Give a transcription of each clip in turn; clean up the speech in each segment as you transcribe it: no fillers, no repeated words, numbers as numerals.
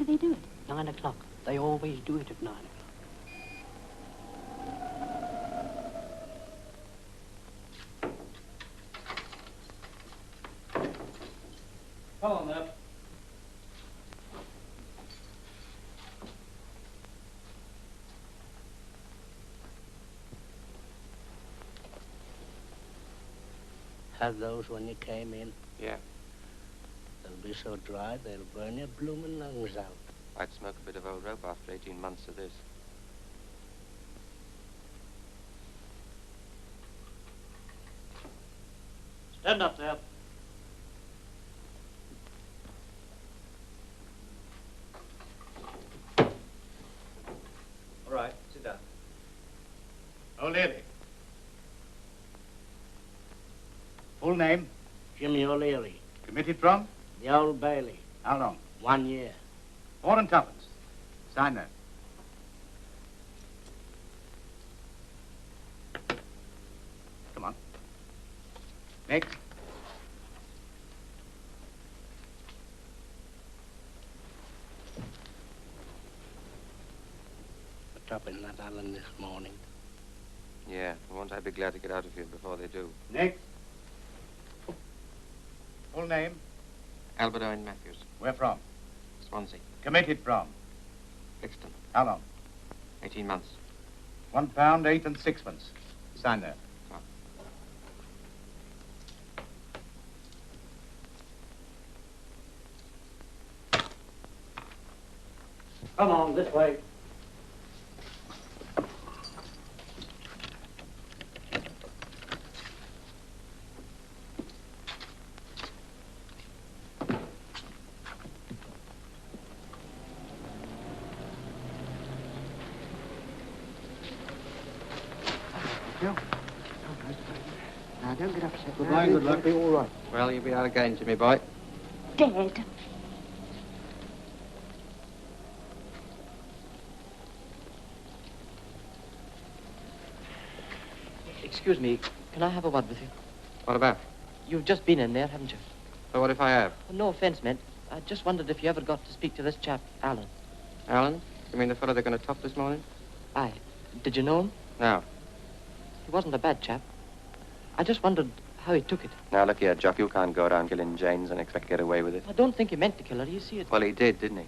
do they do it? 9 o'clock. They always do it at 9 o'clock. Come on, there. Had those when you came in? Yeah. They'll be so dry, they'll burn your blooming lungs out. I'd smoke a bit of old rope after 18 months of this. Stand up there. All right, sit down. O'Leary. Full name? Jimmy O'Leary. Committed from? The Old Bailey. How long? 1 year. 4 and tuppence. Sign that. Come on. Next. Put up in that Allen this morning. Yeah, won't I be glad to get out of here before they do. Next. Full name? Albert Owen Matthews, Where from? Swansea. Committed from? Brixton, How long? 18 months. £1, 8 and 6 pence. Sign that. Come on, this way. Now, don't get upset. Goodbye, good luck. Be all right. Well, you'll be out again, Jimmy boy. Dead. Excuse me, can I have a word with you? What about? You've just been in there, haven't you? So what if I have? Well, no offense meant. I just wondered if you ever got to speak to this chap, Alan. Alan? You mean the fellow they're going to top this morning? Aye. Did you know him? No. He wasn't a bad chap. I just wondered how he took it. Now, look here, Jock, you can't go around killing Janes and expect to get away with it. I don't think he meant to kill her. You see it. Well, he did, didn't he?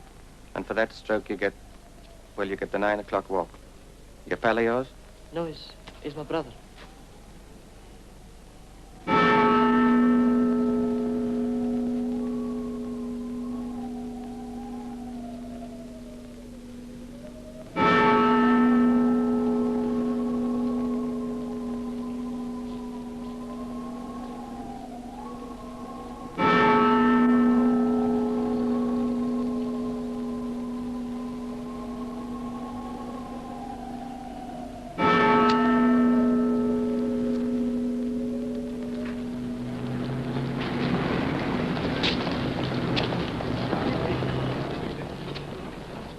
And for that stroke, you get the 9 o'clock walk. Your pal of yours? No, he's my brother.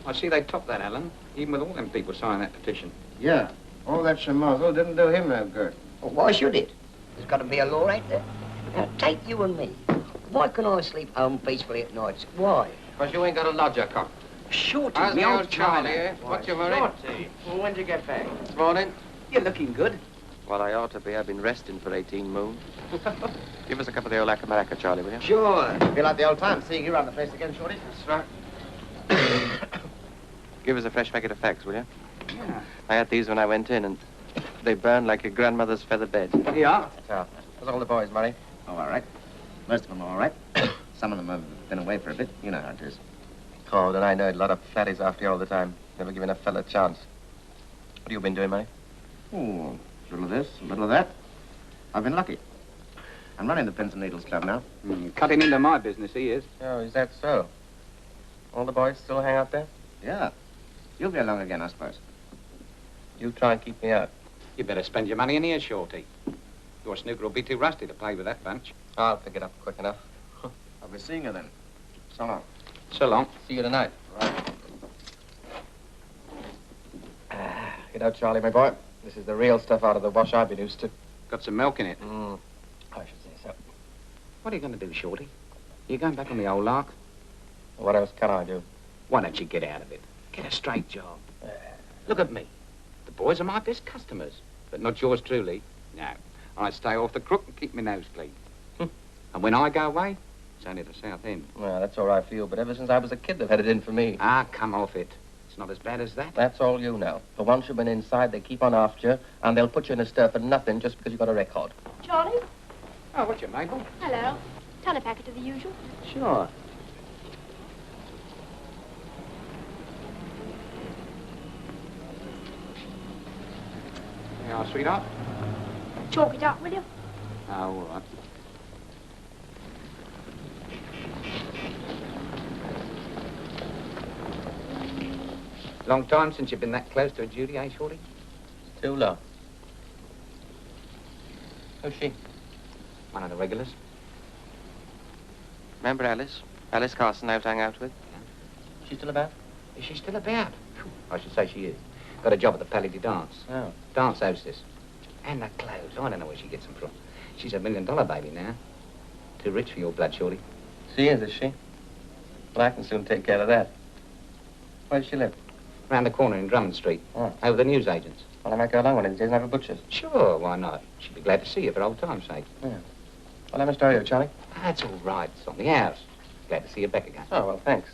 I see they topped that, Alan, even with all them people signing that petition. Yeah, all that schmozzle didn't do him no good. Well, why should it? There's got to be a law, ain't there? Now, take you and me. Why can I sleep home peacefully at nights? Why? Because you ain't got a lodger, cock. Shorty, How's me the old old Charlie, China. eh? What's your worry? Shorty. Well, when'd you get back? This morning? You're looking good. Well, I ought to be. I've been resting for 18 moons. Give us a cup of the old acca Charlie, will you? Sure. Feel like the old times seeing you around the place again, Shorty. That's right. Give us a fresh packet of facts, will you? Yeah. I had these when I went in, and they burned like your grandmother's feather bed. Yeah? So, how's all the boys, Murray? Oh, all right. Most of them all right. Some of them have been away for a bit. You know how it is. Oh, and I know a lot of flatties after you all the time. Never giving a fella a chance. What have you been doing, Murray? Oh, a little of this, a little of that. I've been lucky. I'm running the Pins and Needles Club now. Cutting into my business, he is. Oh, is that so? All the boys still hang out there? Yeah. You'll be along again, I suppose. You try and keep me out. You better spend your money in here, Shorty. Your snooker will be too rusty to play with that bunch. I'll pick it up quick enough. I'll be seeing you then. So long. So long. See you tonight. Right. You know, Charlie, my boy, this is the real stuff out of the wash I've been used to. Got some milk in it. I should say so. What are you going to do, Shorty? You going back on the old lark? What else can I do? Why don't you get out of it? Get a straight job. Look at me. The boys are my best customers, but not yours truly. No, I stay off the crook and keep my nose clean. And when I go away, it's only the South End. Well, that's all I feel, but ever since I was a kid, they've had it in for me. Ah, come off it. It's not as bad as that. That's all you know. For once you've been inside, they keep on after you, and they'll put you in a stir for nothing just because you've got a record. Charlie? Oh, what's your Mabel? Hello. Telepacket of the usual. Sure. Yeah, sweetheart? Chalk it up, will you? Oh, all right. Long time since you've been that close to a duty, eh, Shorty? Too long. Who's she? One of the regulars. Remember Alice? Alice Carson I was hanging out with? Yeah. She's still about? Is she still about? Phew, I should say she is. Got a job at the Palais de Dance. Oh. Dance hostess. And the clothes. I don't know where she gets them from. She's $1 million baby now. Too rich for your blood, Shorty. She is she? Well, I can soon take care of that. Where does she live? Round the corner in Drummond Street. Oh. Over the newsagents. Well, I might go along one of these days and have a butcher's. Sure, why not? She'd be glad to see you for old time's sake. Yeah. Well, I must tell you, Charlie. That's all right. It's on the house. Glad to see you back again. Oh, well, thanks.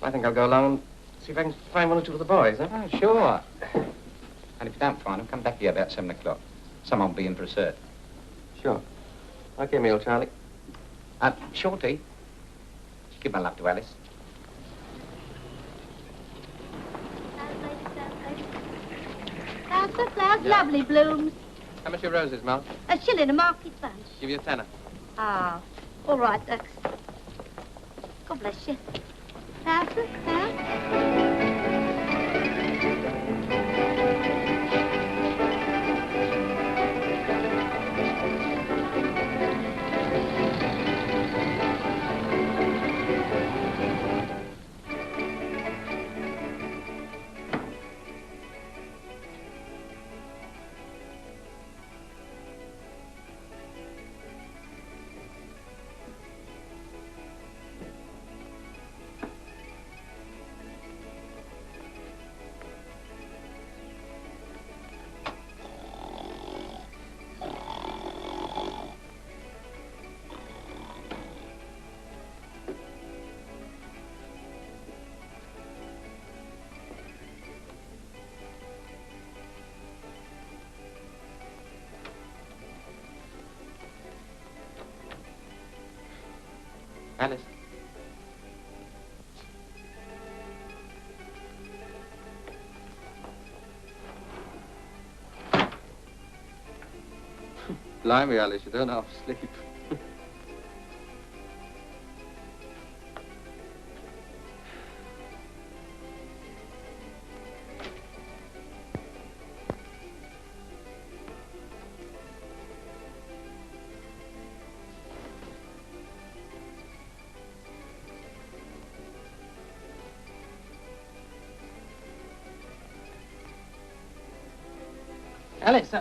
I think I'll go along and see if I can find one or two of the boys, huh? Oh, sure. And if you don't find them, come back here about 7 o'clock. Someone will be in for a cert. Sure. Okay, me old Charlie. Shorty, give my love to Alice. Flowers, lovely blooms. How much are your roses, Mel? $1 a market bunch. Give you a tenner. Ah, all right, Dux. God bless you. Flowers. Alice. Blimey, Alice, you don't half sleep. Alice,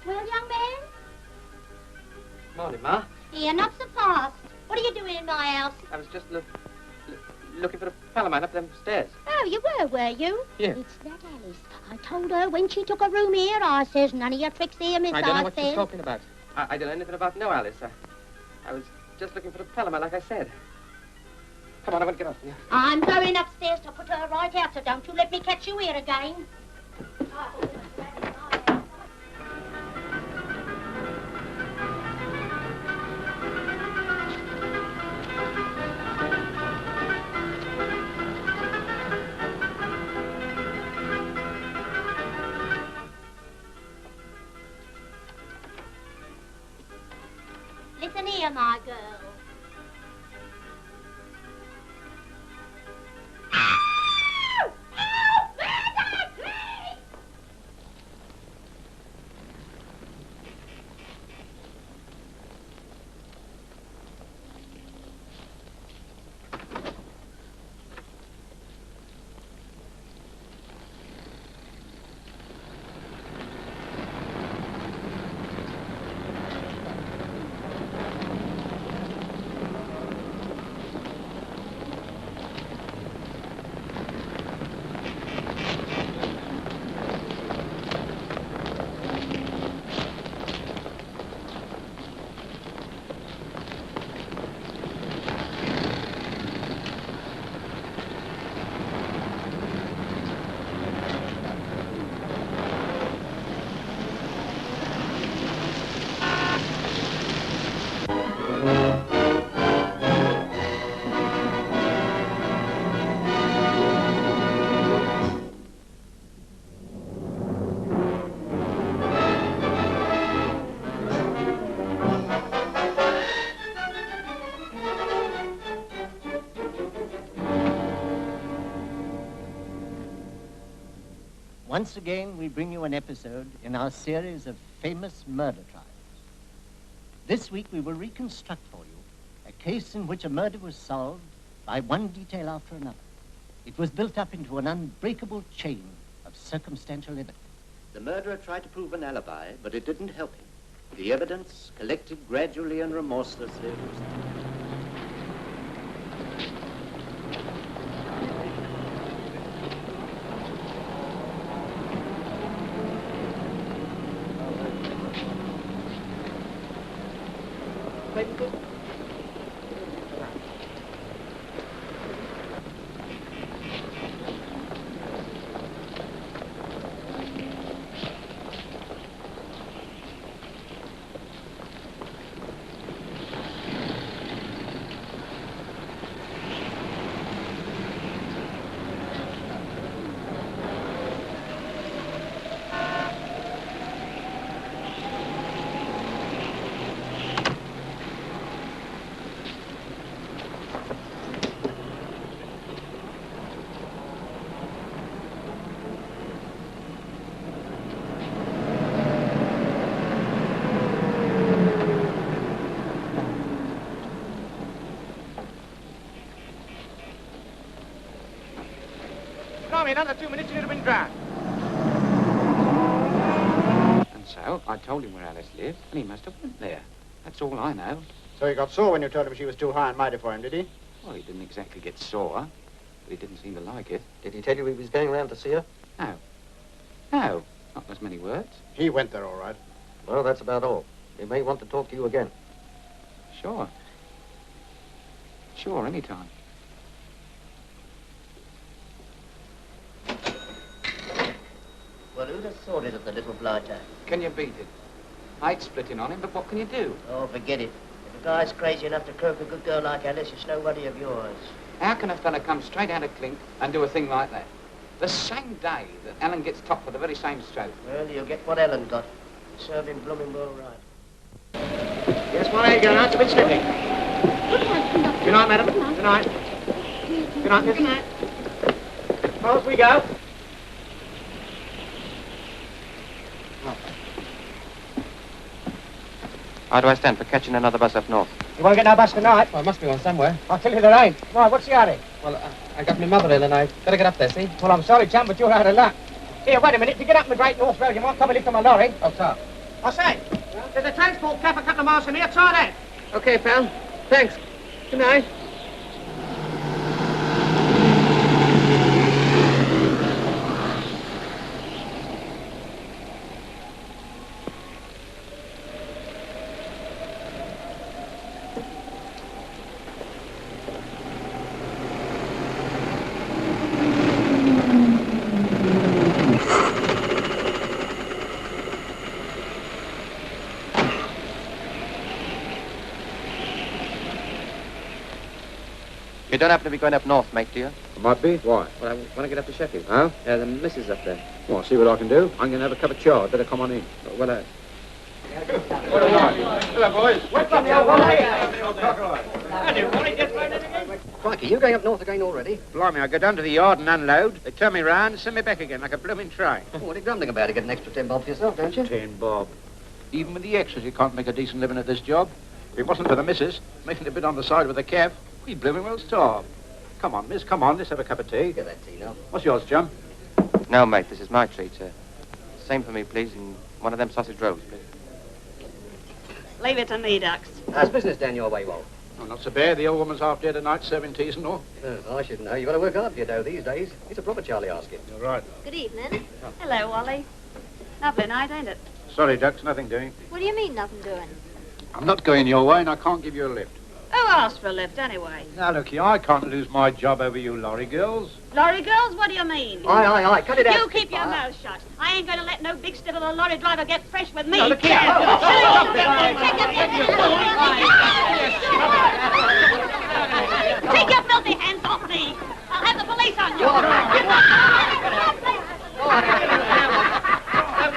Well, young man? morning, Ma. Here, not so fast. What are you doing in my house? I was just looking for a fella man up them stairs. Oh, you were you? Yeah. It's that Alice. I told her when she took a room here, I says, none of your tricks here, miss, I don't know what says. she's talking about. I don't know anything about no Alice. I was just looking for a fella man, like I said. Come on, I want to get off here. I'm going upstairs to put her right out, so don't you let me catch you here again. Here, my girl. Once again, we bring you an episode in our series of famous murder trials. This week, we will reconstruct for you a case in which a murder was solved by one detail after another. It was built up into an unbreakable chain of circumstantial evidence. The murderer tried to prove an alibi, but it didn't help him. The evidence, collected gradually and remorselessly, was... In another 2 minutes, you'd have been drowned. And so, I told him where Alice lived, and he must have went there. That's all I know. So he got sore when you told him she was too high and mighty for him, did he? Well, he didn't exactly get sore, but he didn't seem to like it. Did he tell you he was going round to see her? No. No, not as many words. He went there, all right. Well, that's about all. He may want to talk to you again. Sure. Sure, any time. Well, who'd have thought it of the little blighter? Can you beat it? I'd split in on him, but what can you do? Oh, forget it. If a guy's crazy enough to croak a good girl like Alice, it's nobody of yours. How can a fella come straight out of Clink and do a thing like that? The same day that Ellen gets top for the very same stroke. Well, you'll get what Ellen got. Serve him blooming well right. Yes, well, there you go now. It's a bit slippy. Good night, madam. Good night. Good night, miss. Good night. Off we go. How do I stand for catching another bus up north? You won't get no bus tonight. Well, there must be one somewhere. I'll tell you there ain't. Why, what's the hurry? Well, I got my mother ill and I gotta get up there, see? Well, I'm sorry, chum, but you're out of luck. Here, wait a minute. To get up in the Great North Road, you might come and lift on my lorry. Oh, sir. I say, there's a transport cap a couple of miles from here. Try that. Okay, pal. Thanks. Good night. You don't happen to be going up north, mate, do you? It might be. Why? Well, I want to get up to Sheffield. Huh? Yeah, the missus up there. Well, see what I can do. I'm going to have a cup of chai. I'd better come on in. Well, Hello, boys. What's up, Crikey, you going up north again already? Blimey, I go down to the yard and unload. They turn me round and send me back again like a blooming train. Oh, what are you grumbling about? You get an extra 10 bob for yourself, don't you? 10 bob. Even with the extras, you can't make a decent living at this job. If it wasn't for the missus making a bit on the side with a calf, we'd blooming well starve. Come on, miss, come on, let's have a cup of tea. Get that tea now. What's yours, John? No, mate, this is my treat, sir. Same for me, please, and one of them sausage rolls, please. Leave it to me, Ducks. How's business down your way, Walt? Oh, not so bad. The old woman's half dead at night, serving teas and all. I should know. You've got to work hard for your dough these days. It's a proper Charlie asking. You're right. Good evening. Hello, Wally. Lovely night, ain't it? Sorry, Ducks, nothing doing. What do you mean, nothing doing? I'm not going your way, and I can't give you a lift. Who asked for a lift, anyway? Now, look here, I can't lose my job over you lorry girls. Lorry girls? What do you mean? Aye, cut it out. You keep your mouth shut. I ain't going to let no big stiff of a lorry driver get fresh with me. No, look here. Take your filthy hands off me. I'll have the police on you.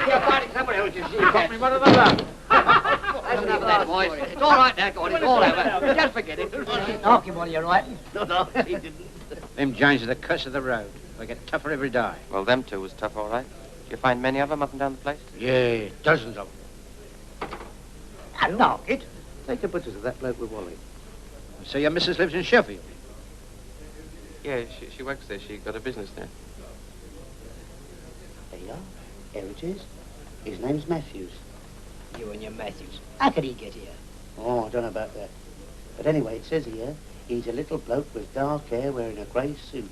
You're fighting somebody else, you see. Got me one of the lot. That's enough of that, boys. It's all right now, God. It's all over. Just forget it. Ask him what you're writing. No, he didn't. Them Jones are the curse of the road. They get tougher every day. Well, them two was tough, all right. Did you find many of them up and down the place? Yeah, dozens of them. And knock it. Take the butchers of that bloke with Wally. So your missus lives in Sheffield? Yeah, she works there. She got a business there. There you are. There it is. His name's Matthews. You and your Matthews. How could he get here? Oh, I don't know about that. But anyway, it says here, he's a little bloke with dark hair wearing a grey suit.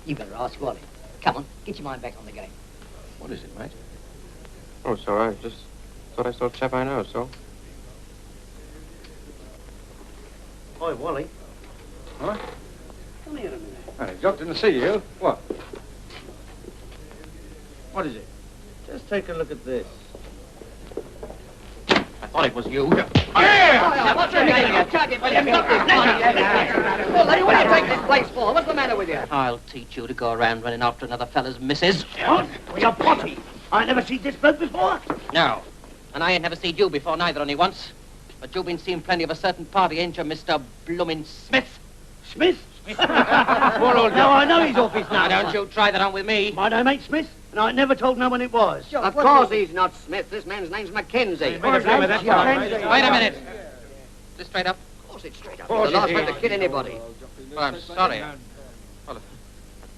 You better ask Wally. Come on, get your mind back on the game. What is it, mate? Oh, it's all right. Just thought I saw a chap I know, so. Hi, Wally. What? Come here a minute. Well, he dropped in to see you. What? What is it? Just take a look at this. I thought it was you. What's the matter? Well, lady, what do you take this place for? What's the matter with you? I'll teach you to go around running after another fella's missus. What? You're potty. I never seen this bloke before. No. And I ain't never seen you before neither, only once. But you've been seeing plenty of a certain party, ain't you, Mr. Bloomin' Smith? Smith? Poor old now, I know he's off his Now, nut. don't you try that on with me. My name ain't Smith, and I never told no one it was. Of course he's not Smith. This man's name's Mackenzie. Wait Wait a minute. Just straight up. Of course it's straight up. He's the last one to kid anybody. Well, I'm sorry. Well, a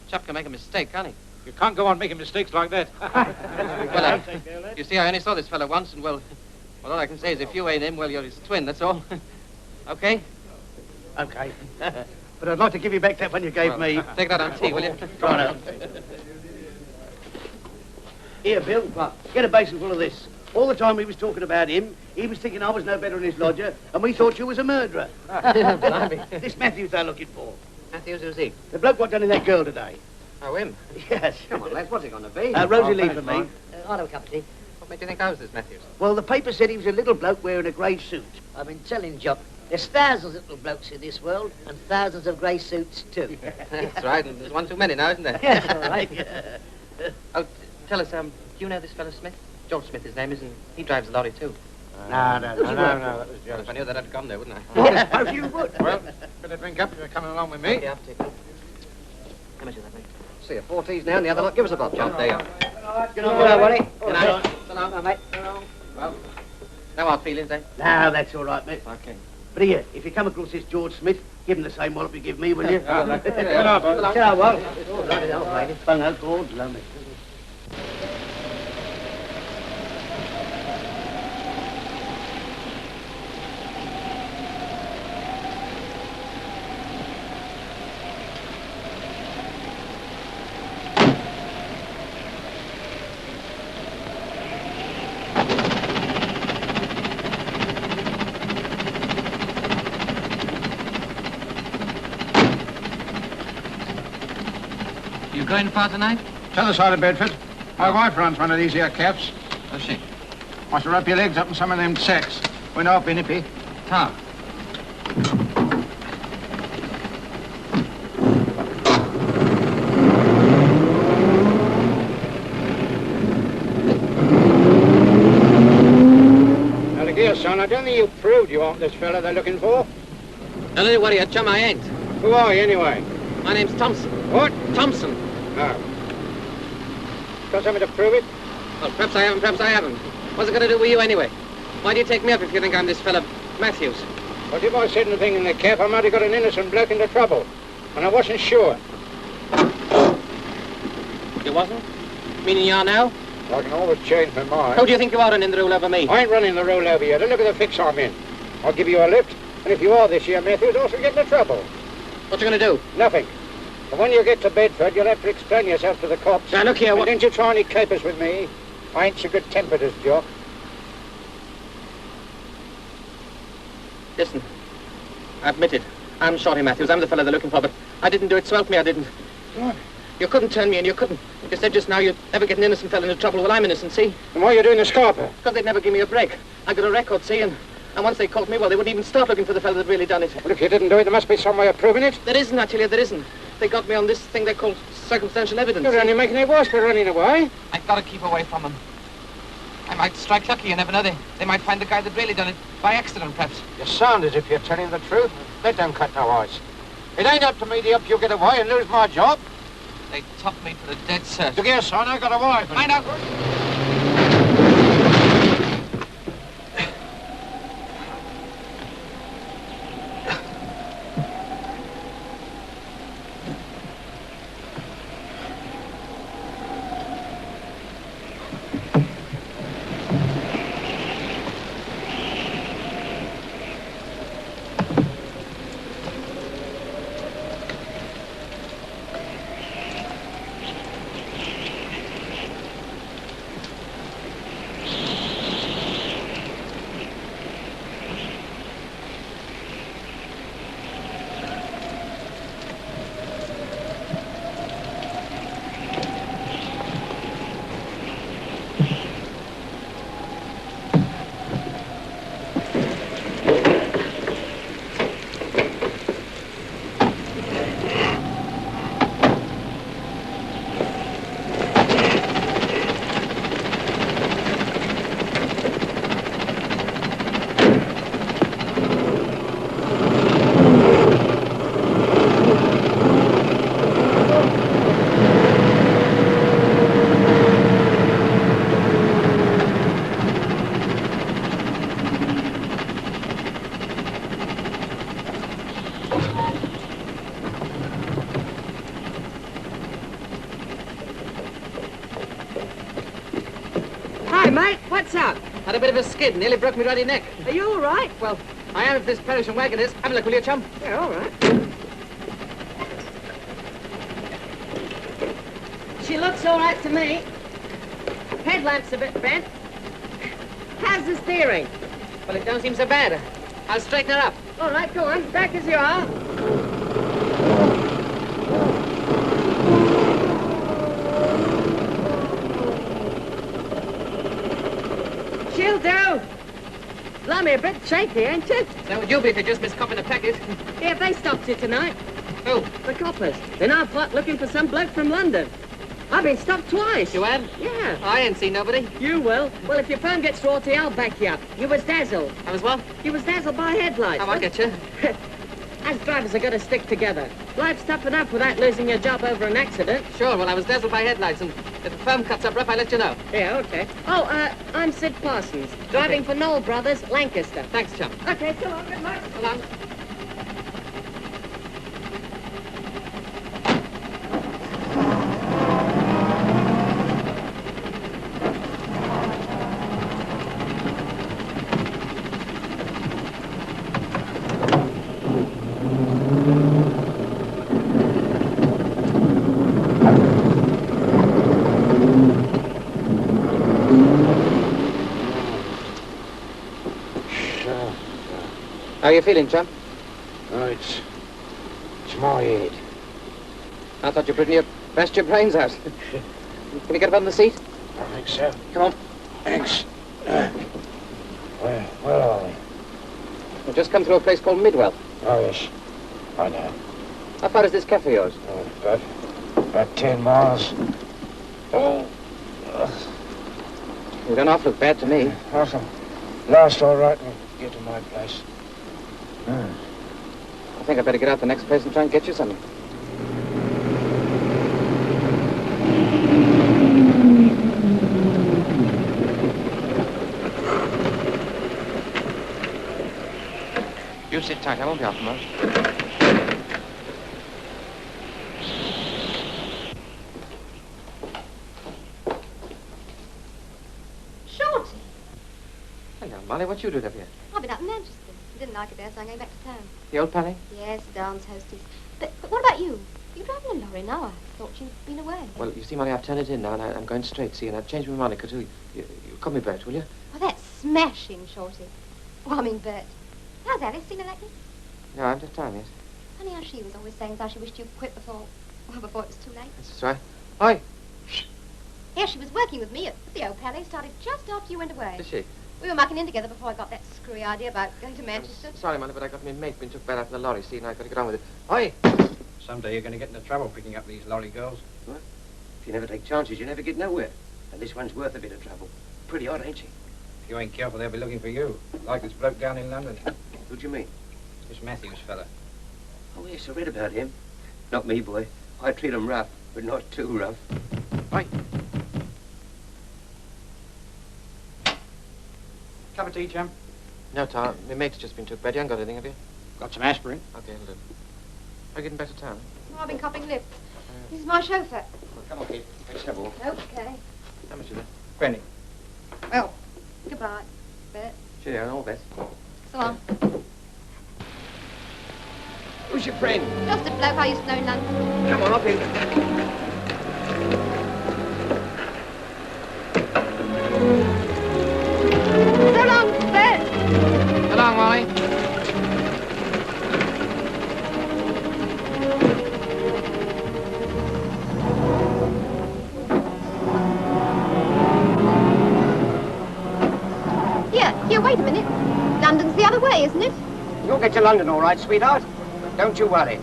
chap can make a mistake, can't he? You can't go on making mistakes like that. Well, you see, I only saw this fella once, and well, all I can say is if you ain't him, well, you're his twin, that's all. Okay? Okay. But I'd like to give you back that one you gave me. Take that on tea, will you? Right out. Here, Bill, get a basin full of this. All the time we was talking about him, he was thinking I was no better than his lodger, and we thought you was a murderer. This Matthews they're looking for. Matthews, who's he? The bloke what done in that girl today. Oh, him? Yes. Come on, lads, what's it going to be? Rosie Lee for me. I'll have a cup of tea. What made you think I was this Matthews? Well, the paper said he was a little bloke wearing a grey suit. I've been telling Jock, there's thousands of little blokes in this world, and thousands of grey suits, too. That's right, and there's one too many now, isn't there? Yeah, all right. Oh, tell us, do you know this fellow Smith? George Smith, his name is, and he drives a lorry, too. No, that was Well, if I knew that, I'd gone there, wouldn't I? Well, I suppose you would. Well, better drink up if you're coming along with me. Yeah, I'll take it. How much is that, mate? See you, 4 teas now, and the other lot give us a bob, John. There you are. Good night, Wally. Good night. So long, mate. Well, no hard feelings, eh? No, that's all right, mate. Okay. But here, if you come across this George Smith, give him the same wallop you give me, will you? Good night, boys. Ciao, Wally. Bloody hell, lady. Bungo, God, love me. You going far tonight? T'other side of Bedford. My wife runs one of these here cabs. Does she? Wants to wrap your legs up in some of them sacks. We're not nippy. How? son, I don't think you proved you aren't this fella they're looking for. Don't let it worry you, chum, I ain't. Who are you, anyway? My name's Thompson. What? Thompson. Oh. Got something to prove it? Well, perhaps I haven't, perhaps I haven't. What's it got to do with you anyway? Why do you take me up if you think I'm this fella Matthews? Well, if I said anything in the cab, I might have got an innocent bloke into trouble. And I wasn't sure. You wasn't? Meaning you are now? I can always change my mind. Who do you think you are running the rule over me? I ain't running the rule over you. Look at the fix I'm in. I'll give you a lift, and if you are this year Matthews, also get into trouble. What you going to do? Nothing. But when you get to Bedford, you'll have to explain yourself to the cops. Now, look here, and what... don't you try any capers with me. I ain't so good-tempered as Jock. Listen, I admit it. I'm Shorty Matthews. I'm the fella they're looking for, but I didn't do it. So help me, I didn't. What? You couldn't turn me in, you couldn't. You said just now you'd never get an innocent fella into trouble. Well, I'm innocent, see? And why are you doing the scarper? Because they'd never give me a break. I got a record, see, and once they caught me, well, they wouldn't even start looking for the fella that'd really done it. Well, if you didn't do it, there must be some way of proving it. There isn't, I tell you, there isn't. They got me on this thing they call circumstantial evidence. You're only making it worse for running away. I've got to keep away from them. I might strike lucky, you never know. They might find the guy that really done it by accident, perhaps. You sound as if you're telling the truth. That don't cut no ice. It ain't up to me to help you get away and lose my job. They topped me for the dead cert. Look here, son, I got a wife. I know. Mate, what's up? Had a bit of a skid, nearly broke me bloody neck. Are you all right? Well, I am if this perishing wagon is. Have a look, will you, chum? Yeah, all right. She looks all right to me. Headlamp's a bit bent. How's the steering? Well, it don't seem so bad. I'll straighten her up. All right, go on. Back as you are. She'll do. Blimey, a bit shaky, ain't you? So would you be if you just missed copping a packet. Yeah, they stopped you tonight. Who? The coppers. They're now looking for some bloke from London. I've been stopped twice. You have? Yeah. I ain't seen nobody. You will. Well, if your phone gets rorty, I'll back you up. You was dazzled. I was what? You was dazzled by headlights. Oh, I get you. Us drivers are going to stick together. Life's tough enough without losing your job over an accident. Sure, well, I was dazzled by headlights, and if the firm cuts up rough, I'll let you know. Yeah, okay. Oh, I'm Sid Parsons, driving for Knoll Brothers, Lancaster. Thanks, chum. Okay, so long, good luck. So long. How are you feeling, chum? Oh, it's my head. I thought you pretty near bashed your brains out. Can you get up on the seat? I think so. Come on. Thanks. Where are we? We've just come through a place called Midwell. Oh, yes. I know. How far is this cafe of yours? Oh, about 10 miles. Oh. You don't half look bad to me. Awesome. Last all right. Get to my place. I think I better get out the next place and try and get you something. You sit tight, I won't be out for much. Shorty! Hello, Molly, what you doing up here? I've been up in Manchester. I didn't like it there, so I'm going back to town. The old Palais? Yes, dance hostess. But what about you? You're driving a lorry now. I thought you'd been away. Well, you see, Molly, I've turned it in now, and I'm going straight, see, and I've changed my Monica, too. You call me Bert, will you? Oh, that's smashing, Shorty. Well, I mean, Bert. How's Alice? Seen her lately? No, I'm just down, yes. Funny how she was always saying how she wished you'd quit before it was too late. That's right. Oi! Yeah, she was working with me at the old Palais, started just after you went away. Is she? We were mucking in together before I got that screwy idea about going to Manchester. Sorry, Molly, but I got my mate been took bad out in the lorry, see, and I've got to get on with it. Oi! Someday you're going to get into trouble picking up these lorry girls. What? If you never take chances, you never get nowhere. And this one's worth a bit of trouble. Pretty odd, ain't she? If you ain't careful, they'll be looking for you. Like this bloke down in London. Who do you mean? This Matthews fella. Oh, yes, I read about him. Not me, boy. I treat him rough, but not too rough. Oi! Cup of tea, chum? No, Tom, my mate's just been took bad. You haven't got anything, have you? Got some aspirin? Okay, it'll do. Are you getting back to town? Oh, I've been copping lifts. This is my chauffeur. Well, come on, kid. Let's have all. Okay. How much is it? Penny. Well, goodbye, Bert. Cheerio, and all the best. So long. Who's your friend? Just a bloke I used to know in London. Come on, up in. So long, Bert. So long, Molly. Here, wait a minute. London's the other way, isn't it? You'll get to London all right, sweetheart. Don't you worry.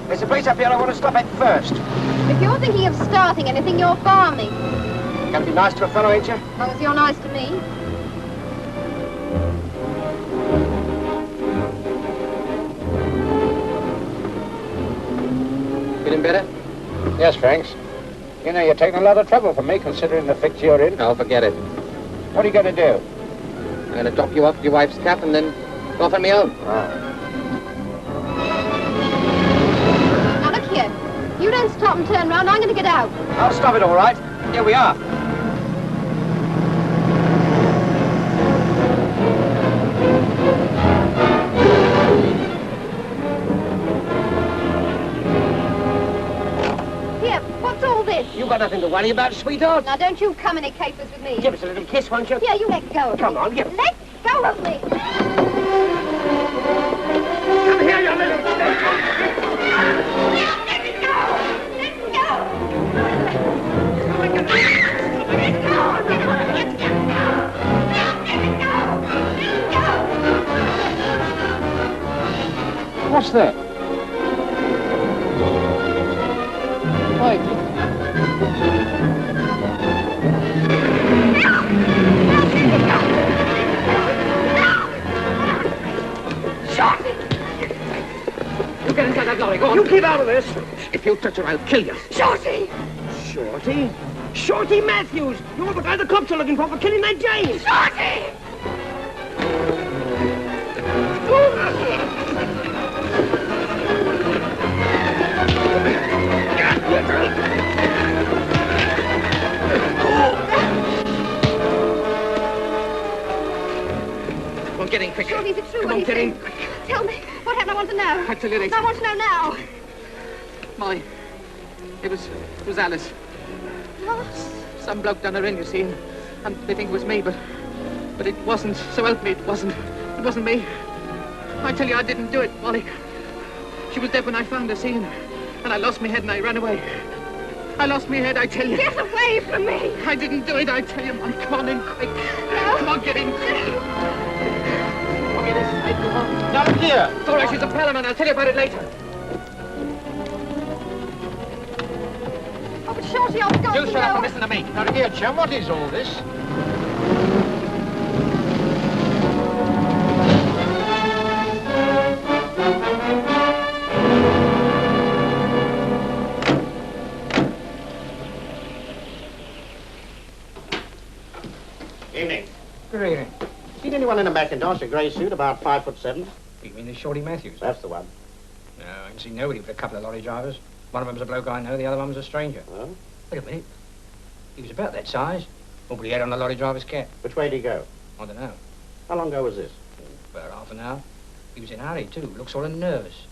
There's a place up here I want to stop at first. If you're thinking of starting anything, you're farming. Gotta be nice to a fellow, ain't you? As long as you're nice to me. Feeling better? Yes, Franks. You know, you're taking a lot of trouble for me, considering the fix you're in. Oh, forget it. What are you going to do? I'm going to drop you off at your wife's cap and then go off on my own. Now, look here. You don't stop and turn round, I'm going to get out. I'll stop it all right. Here we are. Here, what's all this? You got nothing to worry about, sweetheart. Now, don't you come any capers with me. Give us a little kiss, won't you? Here, you let go of me. Come on, give. Let go of me. Come here, you little... Let me go. Let me go. Let go. What's that? Wait. Shorty! You get inside that lorry, go on. You keep out of this. If you touch her, I'll kill you. Shorty! Shorty? Shorty Matthews! You're the guy the cops are looking for killing that James! Shorty! Come on, get in quick. Shorty, is it true Come what on, he get in. said? Tell me. What happened? I want to know. I tell you later. I want to know now. Molly, it was Alice. Lost. Some bloke done her in, you see, and they think it was me, but it wasn't. So help me, it wasn't. It wasn't me. I tell you, I didn't do it, Molly. She was dead when I found her, see, and I lost my head and I ran away. I lost my head, I tell you. Get away from me. I didn't do it, I tell you, Molly. Come on in, quick. No. Come on, get in. Come on, get inside, come on. Down here. It's all right, she's a pal of mine. I'll tell you about it later. Oh, but Shorty, I've got You to shut up know. and listen to me. Now, here, chum, what is all this? Anyone in a Macintosh, a grey suit, about 5'7"? You mean the Shorty Matthews? That's the one. No, I can see nobody but a couple of lorry drivers. One of them was a bloke I know, the other one was a stranger. Huh? Wait a minute. He was about that size. All he had on the lorry driver's cap. Which way did he go? I don't know. How long ago was this? About half an hour. He was in a hurry, too. Looked sort of nervous.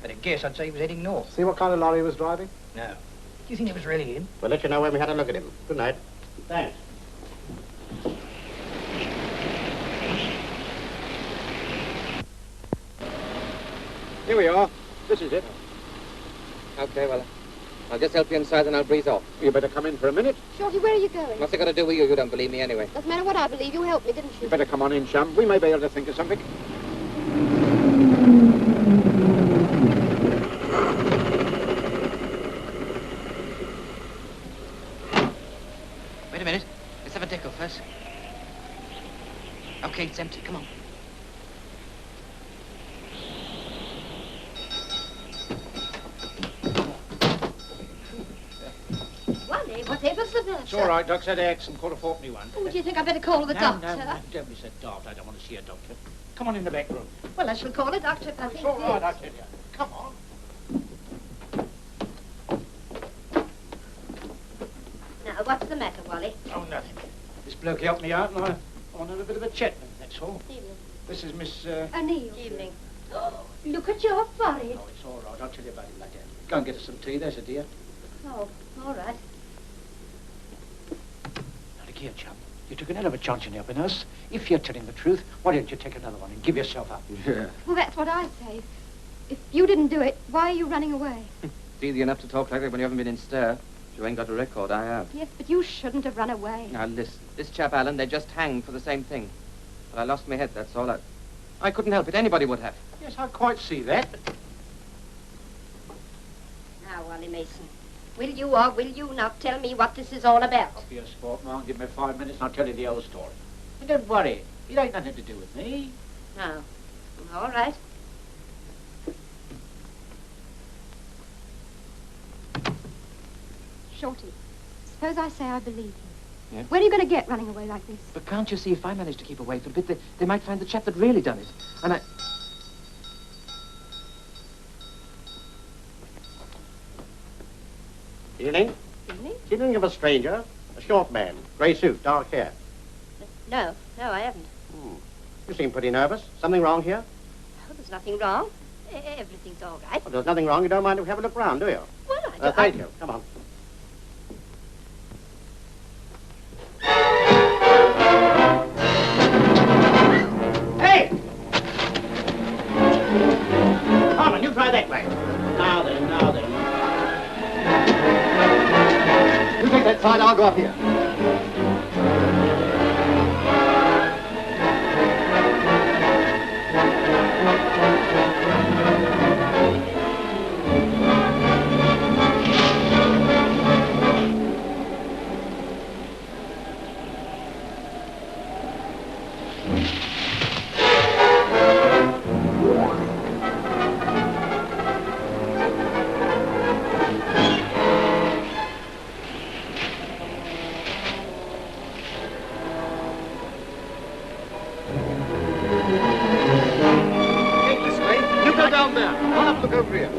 At a guess, I'd say he was heading north. See what kind of lorry he was driving? No. Do you think it was really him? We'll let you know when we had a look at him. Good night. Thanks. Here we are. This is it. Okay, well, I'll just help you inside and I'll breeze off. You better come in for a minute. Shorty, where are you going? What's it got to do with you? You don't believe me anyway. Doesn't matter what I believe. You helped me, didn't you? You better come on in, chum. We may be able to think of something. Wait a minute. Let's have a decal first. Okay, it's empty. Come on. Wally, whatever's the matter? It's all right, Doc said X and caught a fourpenny one. Oh, do you think I better call the doctor? No, don't be so daft. I don't want to see a doctor. Come on in the back room. Well, I shall call a doctor if I think It's all right, I this. tell you. Come on. Now, what's the matter, Wally? Oh, nothing. This bloke helped me out, and I want to have a bit of a chat with him, that's all. Evening. This is Miss... O'Neill. Evening. Oh, look at your forehead. Oh, it's all right. I'll tell you about it later. Go and get us some tea, there's a dear. Oh, all right. Now, look here, chum. You took an hell of a chance in helping us. If you're telling the truth, why don't you take another one and give yourself up? Yeah. Well, that's what I say. If you didn't do it, why are you running away? It's easy enough to talk like that when you haven't been in stir. You ain't got a record, I have. Yes, but you shouldn't have run away. Now, listen. This chap, Alan, they just hanged for the same thing. But I lost my head, that's all. I couldn't help it. Anybody would have. Yes, I quite see that. Now, Wally Mason, will you or will you not tell me what this is all about? Be a sport, Mom. Give me 5 minutes and I'll tell you the whole story. And don't worry. It ain't nothing to do with me. No. All right. Shorty, suppose I say I believe you. Yeah? Where are you going to get running away like this? But can't you see if I manage to keep away for a bit, they might find the chap that really done it. And I... Evening. Evening? Evening of a stranger. A short man. Grey suit, dark hair. No, I haven't. You seem pretty nervous. Something wrong here? Oh, there's nothing wrong. Everything's all right. Well, there's nothing wrong. You don't mind if we have a look round, do you? Well, I don't... Thank you. Come on. Hey! Come on, you try that way. Now then. You take that side, I'll go up here. Look over here.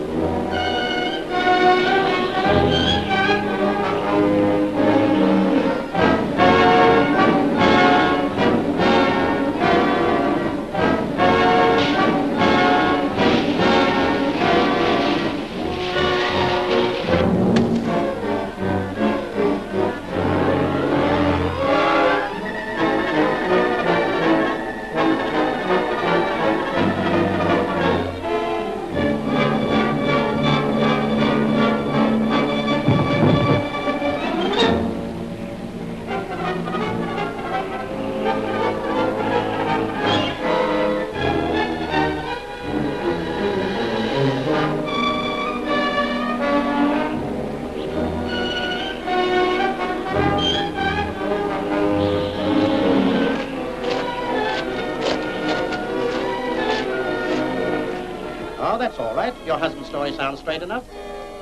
That's all right. Your husband's story sounds straight enough.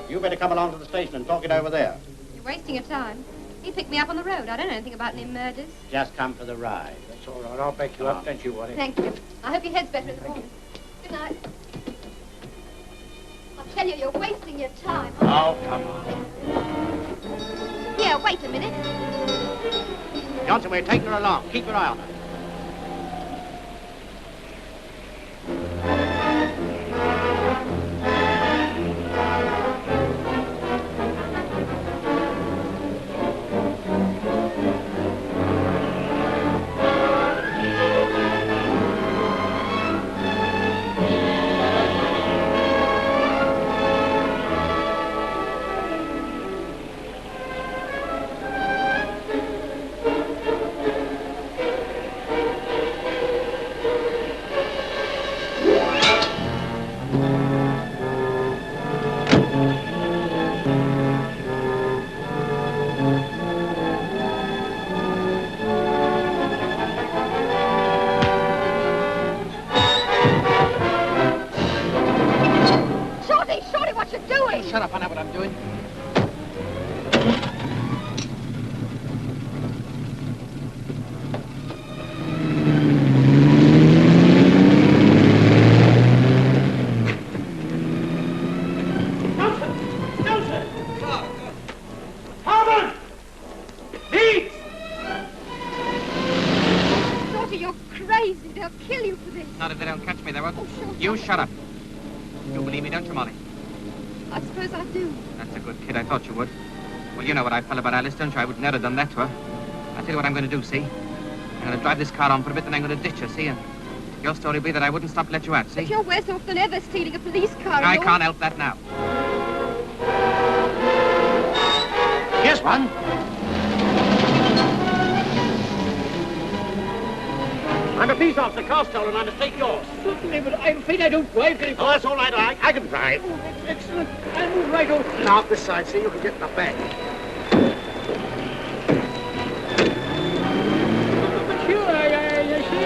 You better come along to the station and talk it over there. You're wasting your time. He picked me up on the road. I don't know anything about any murders. Just come for the ride. That's all right. I'll back you up, don't you worry. Thank you. I hope your head's better in the morning. Good night. I tell you, you're wasting your time. Oh, come on. Here, wait a minute. Johnson, we're taking her along. Keep your eye on her. Shut up, I know what I'm doing. Shorty, you're crazy. They'll kill you for this. Not if they don't catch me, they won't. Oh, sure. You shut up. You believe me, don't you, Molly? I suppose I do. That's a good kid. I thought you would. Well, you know what I felt about Alice, don't you? I would never have done that to her. I'll tell you what I'm going to do, see? I'm going to drive this car on for a bit, then I'm going to ditch her, see? And your story will be that I wouldn't stop to let you out, see? But you're worse off than ever stealing a police car. I can't help that now. Here's one. I'm a police officer, car stolen. I must take yours. Certainly, but I'm afraid I don't drive very Oh, that's all right. I can drive. Oh, that's excellent. I'll move right over. Now, up this side, so you can get in the back. But sure, I see.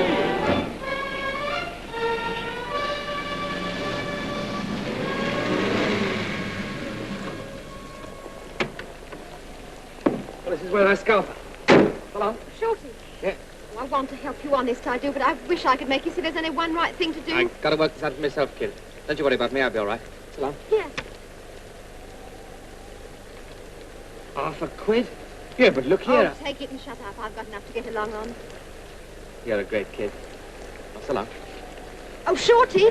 Well, this is where I scalp her. Hello? Shorty. Yeah. I want to help you, honest, I do, but I wish I could make you see there's only one right thing to do. I've got to work this out for myself, kid. Don't you worry about me, I'll be all right. So long. Here. £1/4? Yeah, but look here. Oh, take it and shut up. I've got enough to get along on. You're a great kid. Well, so long. Oh, Shorty,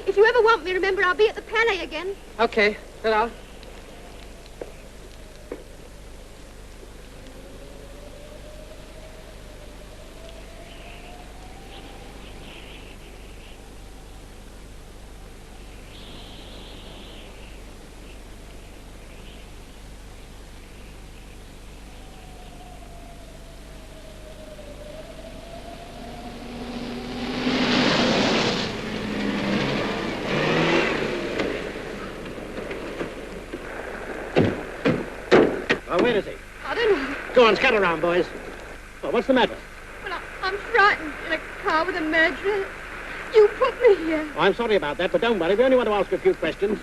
if you ever want me, remember, I'll be at the Palais again. Okay, ta-ra. Oh, where is he? I don't know. Go on, scatter around, boys. Well, what's the matter? Well, I'm frightened in a car with a murderer. You put me here. Oh, I'm sorry about that, but don't worry. We only want to ask a few questions.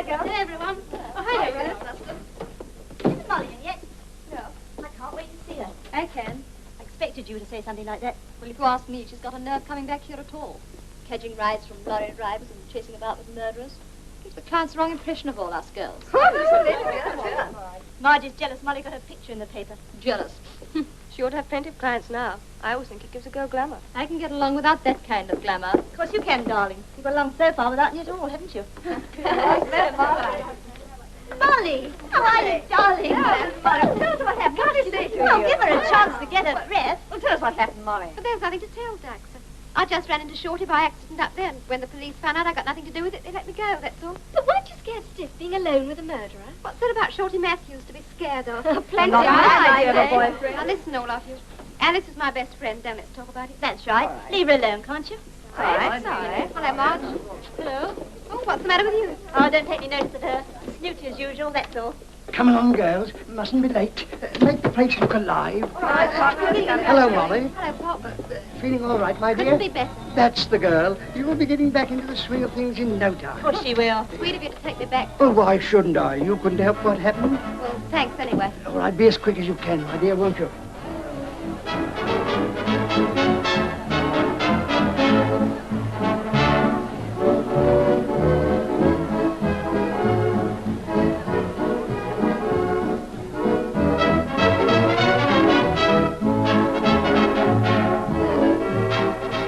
Hello, everyone. Oh, hi there, Rose. Isn't Molly in yet? No. I can't wait to see her. I can. I expected you to say something like that. Well, if you ask me, she's got a nerve coming back here at all. Catching rides from lorry drivers and chasing about with murderers. Gives the clients the wrong impression of all us girls. Margie's jealous Molly got her picture in the paper. Jealous. She ought to have plenty of clients now. I always think it gives a girl glamour. I can get along without that kind of glamour. Of course you can, darling. You've got along so far without me at all, haven't you? Molly! How are you, darling? Molly, tell us what happened. What did she say to you? Well, give her a chance to get her breath. Well, Tell us what happened, Molly. But there's nothing to tell, Dax. I just ran into Shorty by accident up there, and when the police found out I got nothing to do with it, they let me go, that's all. But weren't you scared stiff being alone with a murderer? What's that about Shorty Matthews to be scared of? Plenty Not of my idea of a ideas. boyfriend. Now listen, all of you. Alice is my best friend. Don't let's talk about it. That's right. Leave her alone, can't you? All right, sorry. Hello, Marge. Hello. Oh, what's the matter with you? Oh, don't take any notice of her. Snooty as usual, that's all. Come along, girls. Mustn't be late. Make the place look alive. Hello, Molly. Hello, Pop. Feeling all right, my dear? Couldn't be better. That's the girl. You will be getting back into the swing of things in no time. Of course she will. Sweet of you to take me back. Oh, why shouldn't I? You couldn't help what happened. Well, thanks anyway. All right, be as quick as you can, my dear, won't you?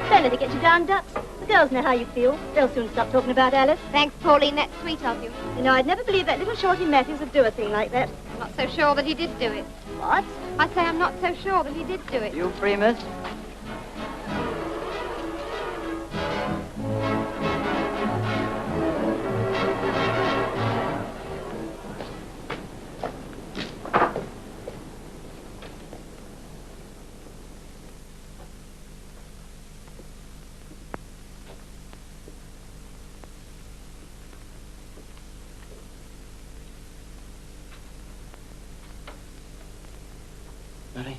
Better to get you down, Ducks. The girls know how you feel. They'll soon stop talking about Alice. Thanks, Pauline. That's sweet of you. You know, I'd never believe that little Shorty Matthews would do a thing like that. I'm not so sure that he did do it. What? I say I'm not so sure that he did do it. You free, miss? Mary?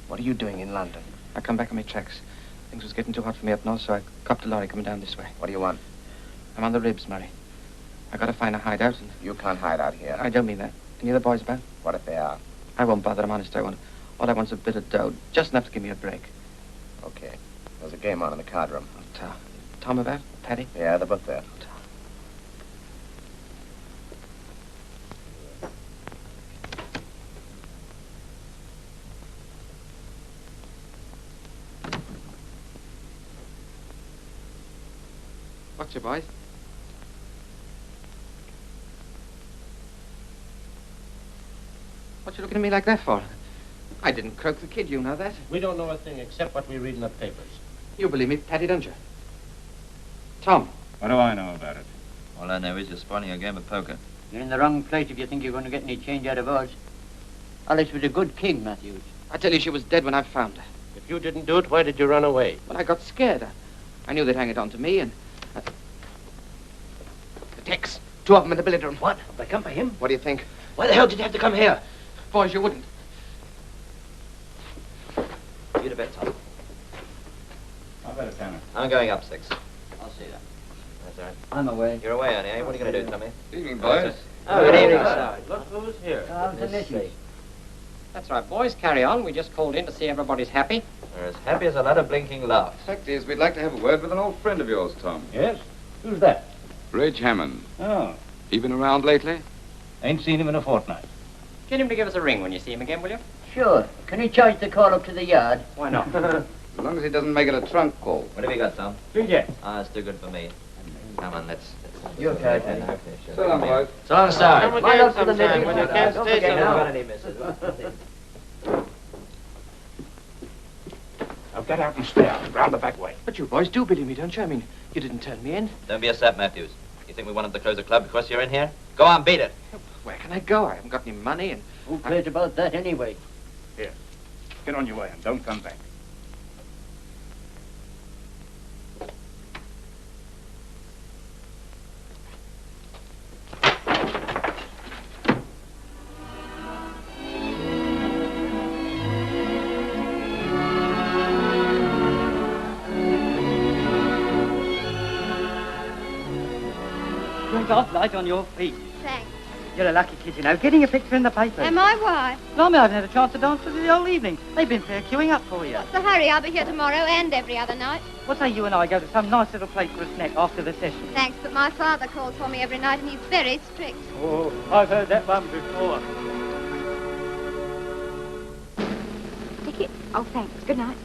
What are you doing in London? I come back on my tracks. Things was getting too hot for me up north, so I copped a lorry coming down this way. What do you want? I'm on the ribs, Murray. I gotta find a hideout and... You can't hide out here. I don't mean that. Any other boys about? What if they are? I won't bother, I'm honest, I won't. All I want's a bit of dough, just enough to give me a break. Okay. There's a game on in the card room. Tom about? Paddy? Yeah, they're both there. What's your boys? What you looking at me like that for? I didn't croak the kid, you know that. We don't know a thing except what we read in the papers. You believe me, Paddy, don't you? Tom. What do I know about it? All I know is you're spoiling a game of poker. You're in the wrong place if you think you're going to get any change out of us. Alice was a good king, Matthews. I tell you, she was dead when I found her. If you didn't do it, why did you run away? Well, I got scared. I knew they'd hang it on to me, and... The Tex. Two of them in the billiard room. What? They come for him? What do you think? Why the hell did you have to come here? Boys, you wouldn't. You to bed, Tom. How about it, Tanner? I'm going up 6. I'll see you. That's all right. I'm away. You're away, Annie, eh? What are you going to do, Tommy? Evening, boys. Oh, good evening, sir. Look who's here. That's right, boys. Carry on. We just called in to see everybody's happy. We're as happy as a lot of blinking laughs. Fact is, we'd like to have a word with an old friend of yours, Tom. Yes? Who's that? Reg Hammond. Oh, He been around lately? ain't seen him in a fortnight. Get him to give us a ring when you see him again, will you? Sure. Can you charge the call up to the yard? Why not? As long as he doesn't make it a trunk call. What have you got, Tom? Ginger. Ah, it's too good for me. Come on, let's... You okay, Teddy? Okay, sure. So long, boys. So long, sir. Come again sometime when you can't Don't stay forget so long. about any misses. Now get out and stay out, round the back way. But you boys do believe me, don't you? I mean, you didn't turn me in. Don't be a sap, Matthews. You think we wanted to close the club because you're in here? Go on, beat it. Where can I go? I haven't got any money, and... Who cares about that anyway? Here. Get on your way and don't come back. Right off, light on your feet. Thanks. You're a lucky kid, you know. Getting a picture in the paper. Am I why? Blimey, I haven't had a chance to dance with you the whole evening. They've been fair queuing up for you. What's the hurry? I'll be here tomorrow and every other night. What say you and I go to some nice little place for a snack after the session? Thanks, but my father calls for me every night and he's very strict. Oh, I've heard that one before. Ticket? Oh, thanks. Good night.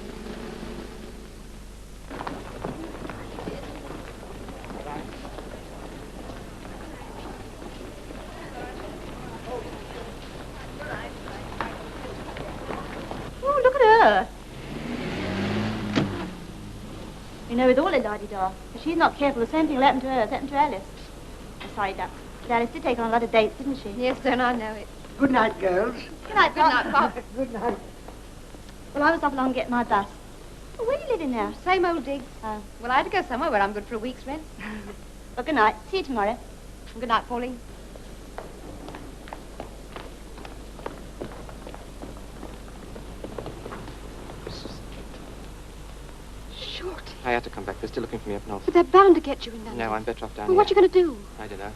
You know, with all her la-di-da, if she's not careful, the same thing will happen to her as happened to Alice. I'm sorry, Duck, but Alice did take on a lot of dates, didn't she? Yes, don't I know it. Good night, girls. Good night, Pop. Good night. Well, I was off along getting my bus. Well, where are you living now? Same old digs. Oh. Well, I had to go somewhere where I'm good for a week's rent. Well, good night. See you tomorrow. Good night, Pauline. Shorty. I had to come back. They're still looking for me up north. But they're bound to get you in London. No, I'm better off down Well, here. what you going to do? I don't know.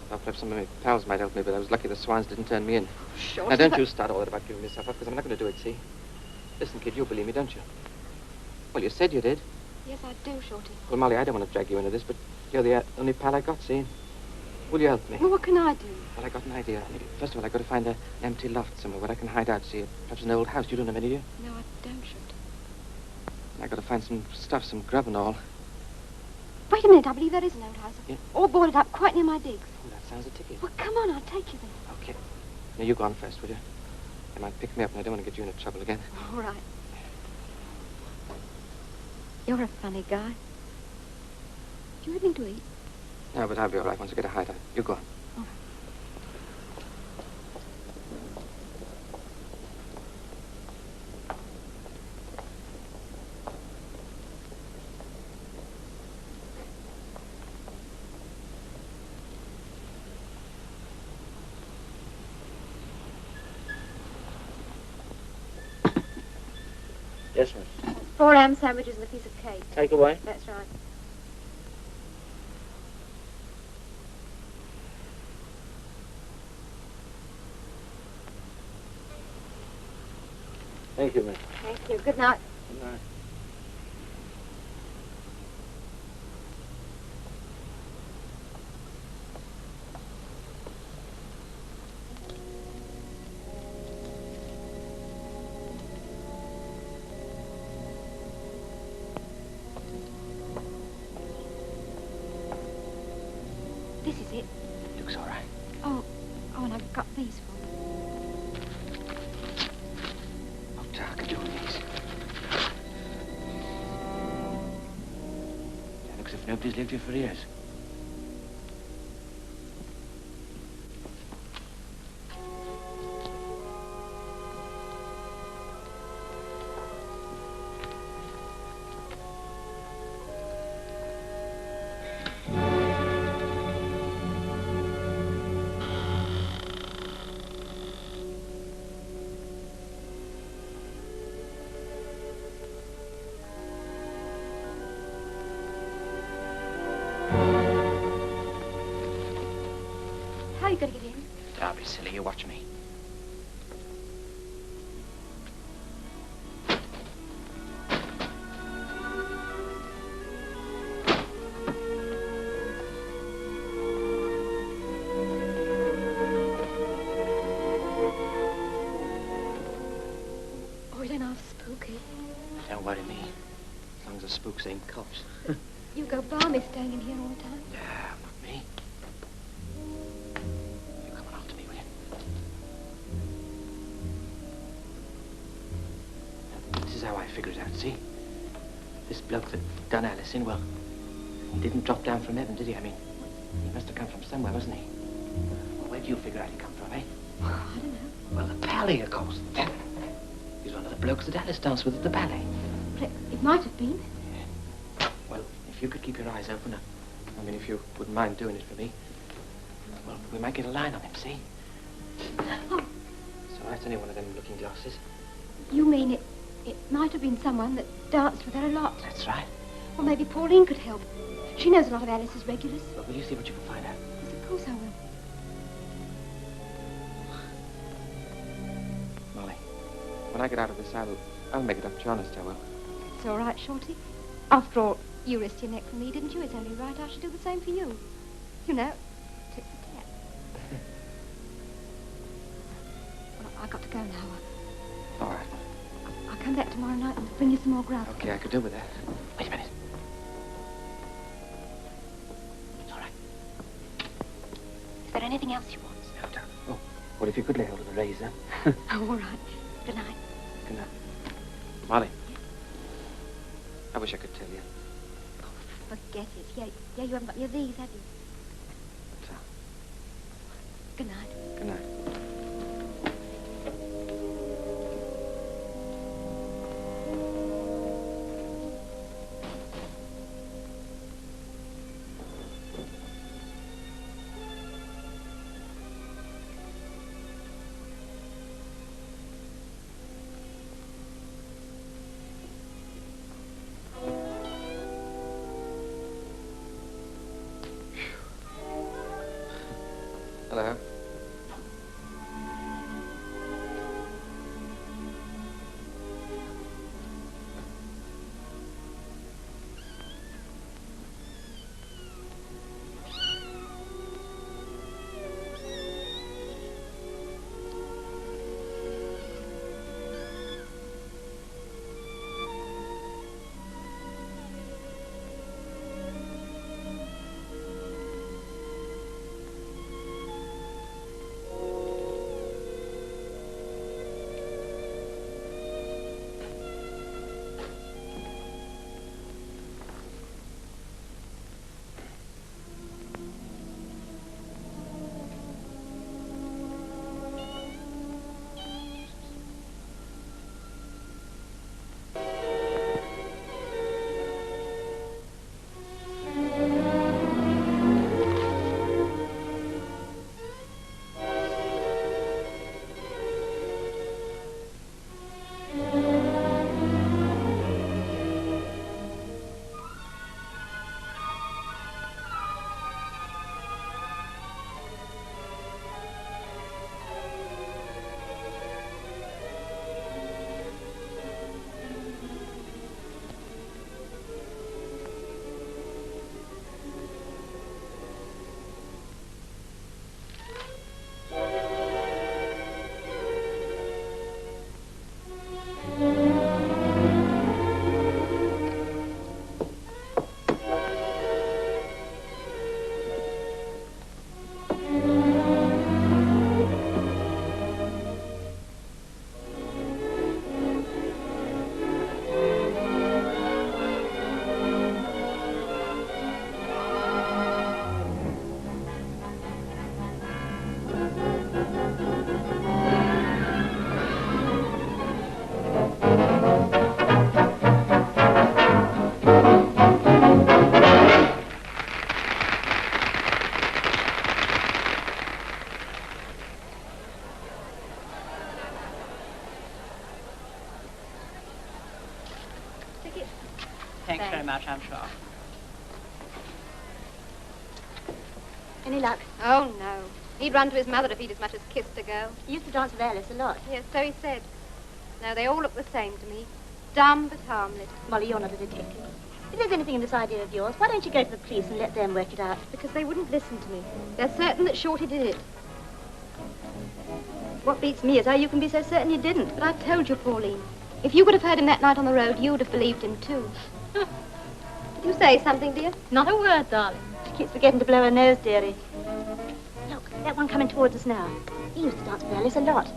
Well, perhaps some of my pals might help me, but I was lucky the swans didn't turn me in. Shorty, Now, don't you start all that about giving myself up, because I'm not going to do it, see? Listen, kid, you believe me, don't you? Well, you said you did. Yes, I do, Shorty. Well, Molly, I don't want to drag you into this, but you're the only pal I got, see? Will you help me? Well, what can I do? Well, I got an idea. First of all, I got to find an empty loft somewhere where I can hide out, see? Perhaps an old house. You don't know any, do you? No, I don't, Shorty. I got to find some stuff, some grub and all. Wait a minute, I believe there is an old house. Yeah? All boarded up quite near my digs. Oh, that sounds a ticket. Well, come on, I'll take you there. Okay. Now, you go on first, will you? They might pick me up, and I don't want to get you into trouble again. All right. You're a funny guy. Do you have anything to eat? No, but I'll be all right once I get a hideout. You go on. All right. Yes, miss. 4 ham sandwiches and a piece of cake. Take away. That's right. Thank you, miss. Thank you. Good night. Good night. This is it. Looks all right. Oh, and I've got these for you. What I could do with these? It looks as if nobody's lived here for years. How are you going to get in? Don't be silly. You watch me. Oh, you don't know, spooky. Don't worry me. As long as the spooks ain't cops. You go balmy staying in here all the time. No, not me. You come on after me, will you? Now, this is how I figure it out, see? This bloke that done Alice in, well, he didn't drop down from heaven, did he? I mean, he must have come from somewhere, wasn't he? Well, where do you figure out he come from, eh? I don't know. Well, the Palais, of course. He's one of the blokes that Alice danced with at the Palais. But it might have been. Well, if you could keep your eyes open, I mean, if you wouldn't mind doing it for me, well, we might get a line on him, see? Oh. So that's only one of them looking glasses. You mean it might have been someone that danced with her a lot? That's right. Well, maybe Pauline could help. She knows a lot of Alice's regulars. Well, will you see what you can find out? Yes, of course I will. Molly, when I get out of this, I'll make it up to you, honest, I will. It's all right, Shorty. After all, you risked your neck for me, didn't you? It's only right I should do the same for you. You know, tit for tat. Well, I've got to go now. All right. I'll come back tomorrow night and bring you some more grub. Okay, I could do with that. Wait a minute. It's all right. Is there anything else you want? No, don't. Oh, well, if you could lay hold of the razor. Oh, all right. Good night. Good night. Molly. I wish I could tell you. forget it. Yeah, you haven't got any of these, have you? Good night. Good night. Hello. Thanks very much, I'm sure. Any luck? Oh, no. He'd run to his mother if he'd as much as kissed a girl. He used to dance with Alice a lot. Yes, so he said. No, they all look the same to me. Dumb but harmless. Molly, you're not a detective. If there's anything in this idea of yours, why don't you go to the police and let them work it out? Because they wouldn't listen to me. They're certain that Shorty did it. What beats me is how you can be so certain he didn't. But I've told you, Pauline. If you could have heard him that night on the road, you would have believed him, too. Did you say something, dear? Not a word, darling. She keeps forgetting to blow her nose, dearie. Look, that one coming towards us now. He used to dance with Alice a lot.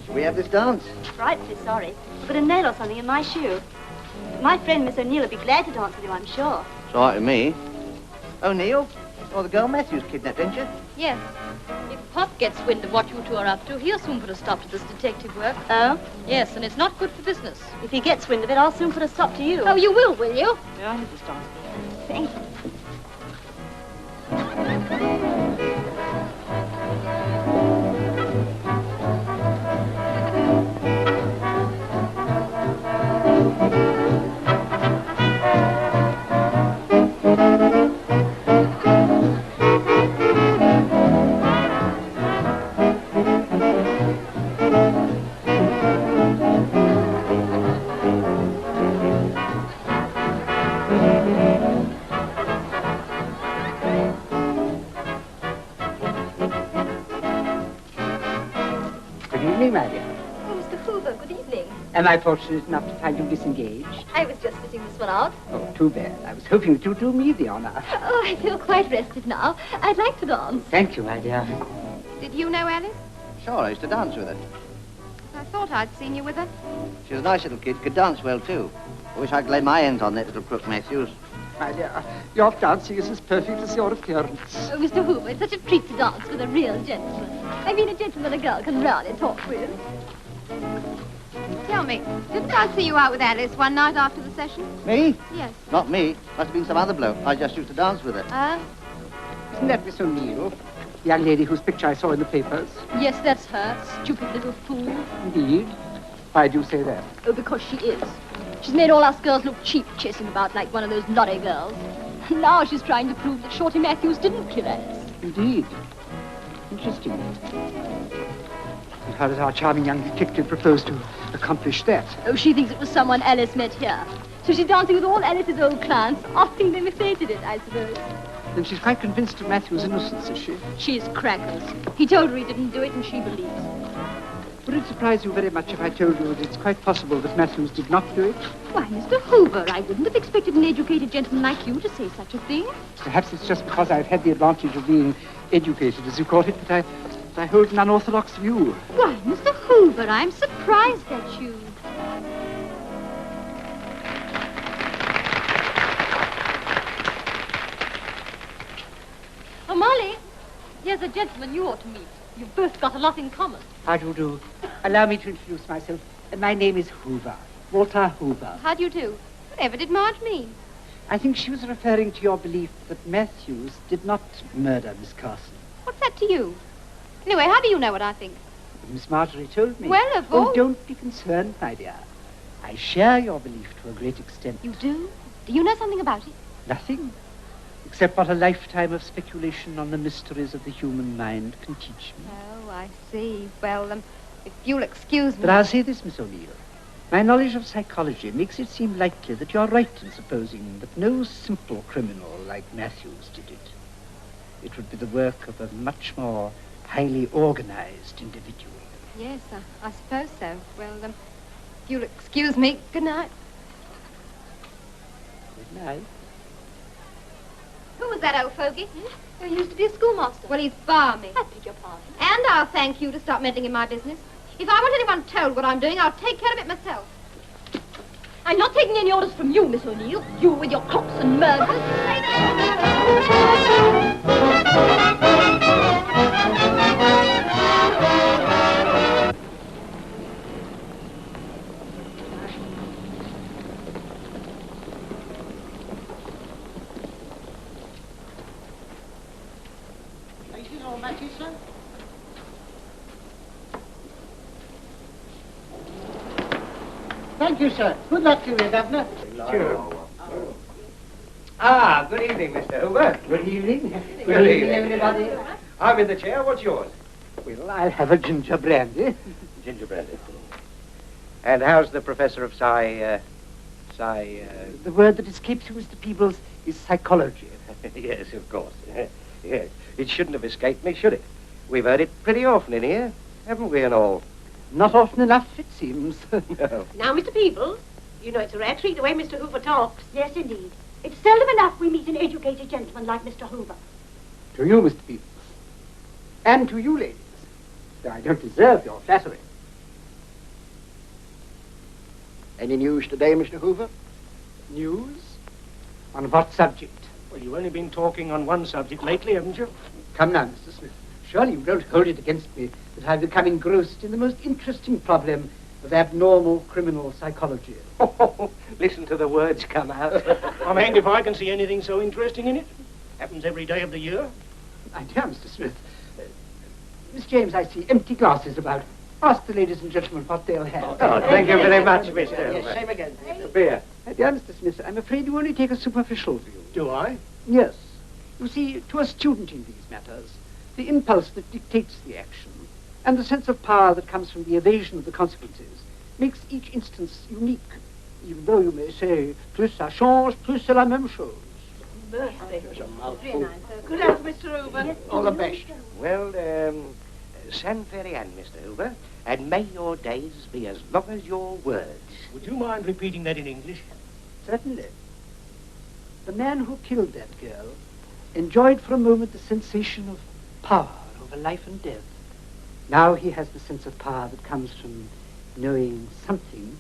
Shall we have this dance? Frightfully sorry. I've got a nail or something in my shoe. My friend, Miss O'Neill, would be glad to dance with you, I'm sure. It's all right with me. O'Neill? Or the girl Matthews kidnapped, didn't you? Yes. If Pop gets wind of what you two are up to, he'll soon put a stop to this detective work. Oh? Yes, and it's not good for business. If he gets wind of it, I'll soon put a stop to you. Oh, you will you? Yeah, I need to start. Thank you. Am I fortunate enough to find you disengaged? I was just sitting this one out. Oh, too bad. I was hoping that you'd do me the honor. Oh, I feel quite rested now. I'd like to dance. Thank you, my dear. Did you know Alice? Sure, I used to dance with her. I thought I'd seen you with her. She's a nice little kid, could dance well, too. I wish I could lay my hands on that little crook, Matthews. My dear, your dancing is as perfect as your appearance. Oh, Mr. Hoover, it's such a treat to dance with a real gentleman. I mean, a gentleman a girl can really talk with. Tell me, didn't I see you out with Alice one night after the session? Me? Yes. Not me. Must have been some other bloke. I just used to dance with her. Isn't that Miss O'Neill? The young lady whose picture I saw in the papers? Yes, that's her. Stupid little fool. Indeed. Why do you say that? Oh, because she is. She's made all us girls look cheap chasing about like one of those lorry girls. Now she's trying to prove that Shorty Matthews didn't kill Alice. Indeed. Interesting. And how does our charming young detective propose to accomplish that? Oh, she thinks it was someone Alice met here. So she's dancing with all Alice's old clients, asking them if they did it, I suppose. Then she's quite convinced of Matthew's innocence, is she? She's crackers. He told her he didn't do it, and she believes. Would it surprise you very much if I told you that it's quite possible that Matthews did not do it? Why, Mr. Hoover, I wouldn't have expected an educated gentleman like you to say such a thing. Perhaps it's just because I've had the advantage of being educated, as you call it, that I hold an unorthodox view. Why, Mr. Hoover, I'm surprised at you. Oh, Molly, here's a gentleman you ought to meet. You've both got a lot in common. How do you do? Allow me to introduce myself. My name is Hoover, Walter Hoover. How do you do? Whatever did Marge mean? I think she was referring to your belief that Matthews did not murder Miss Carson. What's that to you? Anyway, how do you know what I think? Miss Marjorie told me. Well, of all... Oh, don't be concerned, my dear. I share your belief to a great extent. You do? Do you know something about it? Nothing. Except what a lifetime of speculation on the mysteries of the human mind can teach me. Oh, I see. Well, if you'll excuse me... But I'll say this, Miss O'Neill. My knowledge of psychology makes it seem likely that you're right in supposing that no simple criminal like Matthews did it. It would be the work of a much more highly organized individual. Yes, I suppose so. Well, if you'll excuse me, good night. Good night. Who was that old fogey? He used to be a schoolmaster. Well, he's balmy. I beg your pardon. And I'll thank you to stop meddling in my business. If I want anyone told what I'm doing, I'll take care of it myself. I'm not taking any orders from you, Miss O'Neill. You with your crooks and murderers. Thank you, sir. Good luck to you, Governor. Sure. Ah, good evening, Mr. Hoover. Good evening. Good evening, everybody. I'm in the chair. What's yours? Well, I'll have a ginger brandy. Ginger brandy. And how's the professor of The word that escapes you, Mr. Peebles, is psychology. Yes, of course. Yes. It shouldn't have escaped me, should it? We've heard it pretty often in here, haven't we, and all? Not often enough, it seems. No. Now, Mr. Peebles, you know it's a rare treat the way Mr. Hoover talks. Yes, indeed. It's seldom enough we meet an educated gentleman like Mr. Hoover. To you, Mr. Peebles. And to you, ladies. Though I don't deserve your flattery. Any news today, Mr. Hoover? News? On what subject? Well, you've only been talking on one subject lately, haven't you? Come now, Mr. Smith. Surely you don't hold it against me that I've become engrossed in the most interesting problem of abnormal criminal psychology. Oh, listen to the words come out. I'm hanged if I can see anything so interesting in it. Happens every day of the year. My dear Mr. Smith, Miss James, I see empty glasses about. Ask the ladies and gentlemen what they'll have. Oh, thank you very much, Mr. Yes, Hoover. same again. Beer. My dear Mr. Smith, I'm afraid you only take a superficial view. Do I? Yes. You see, to a student in these matters, the impulse that dictates the action and the sense of power that comes from the evasion of the consequences makes each instance unique, even though you may say, plus ça change, plus c'est la même chose. Good health, Mr. Hoover. All the best. Well, San Ferian, Mr. Hoover, and may your days be as long as your words. Would you mind repeating that in English? Certainly. The man who killed that girl enjoyed for a moment the sensation of power over life and death. Now he has the sense of power that comes from knowing something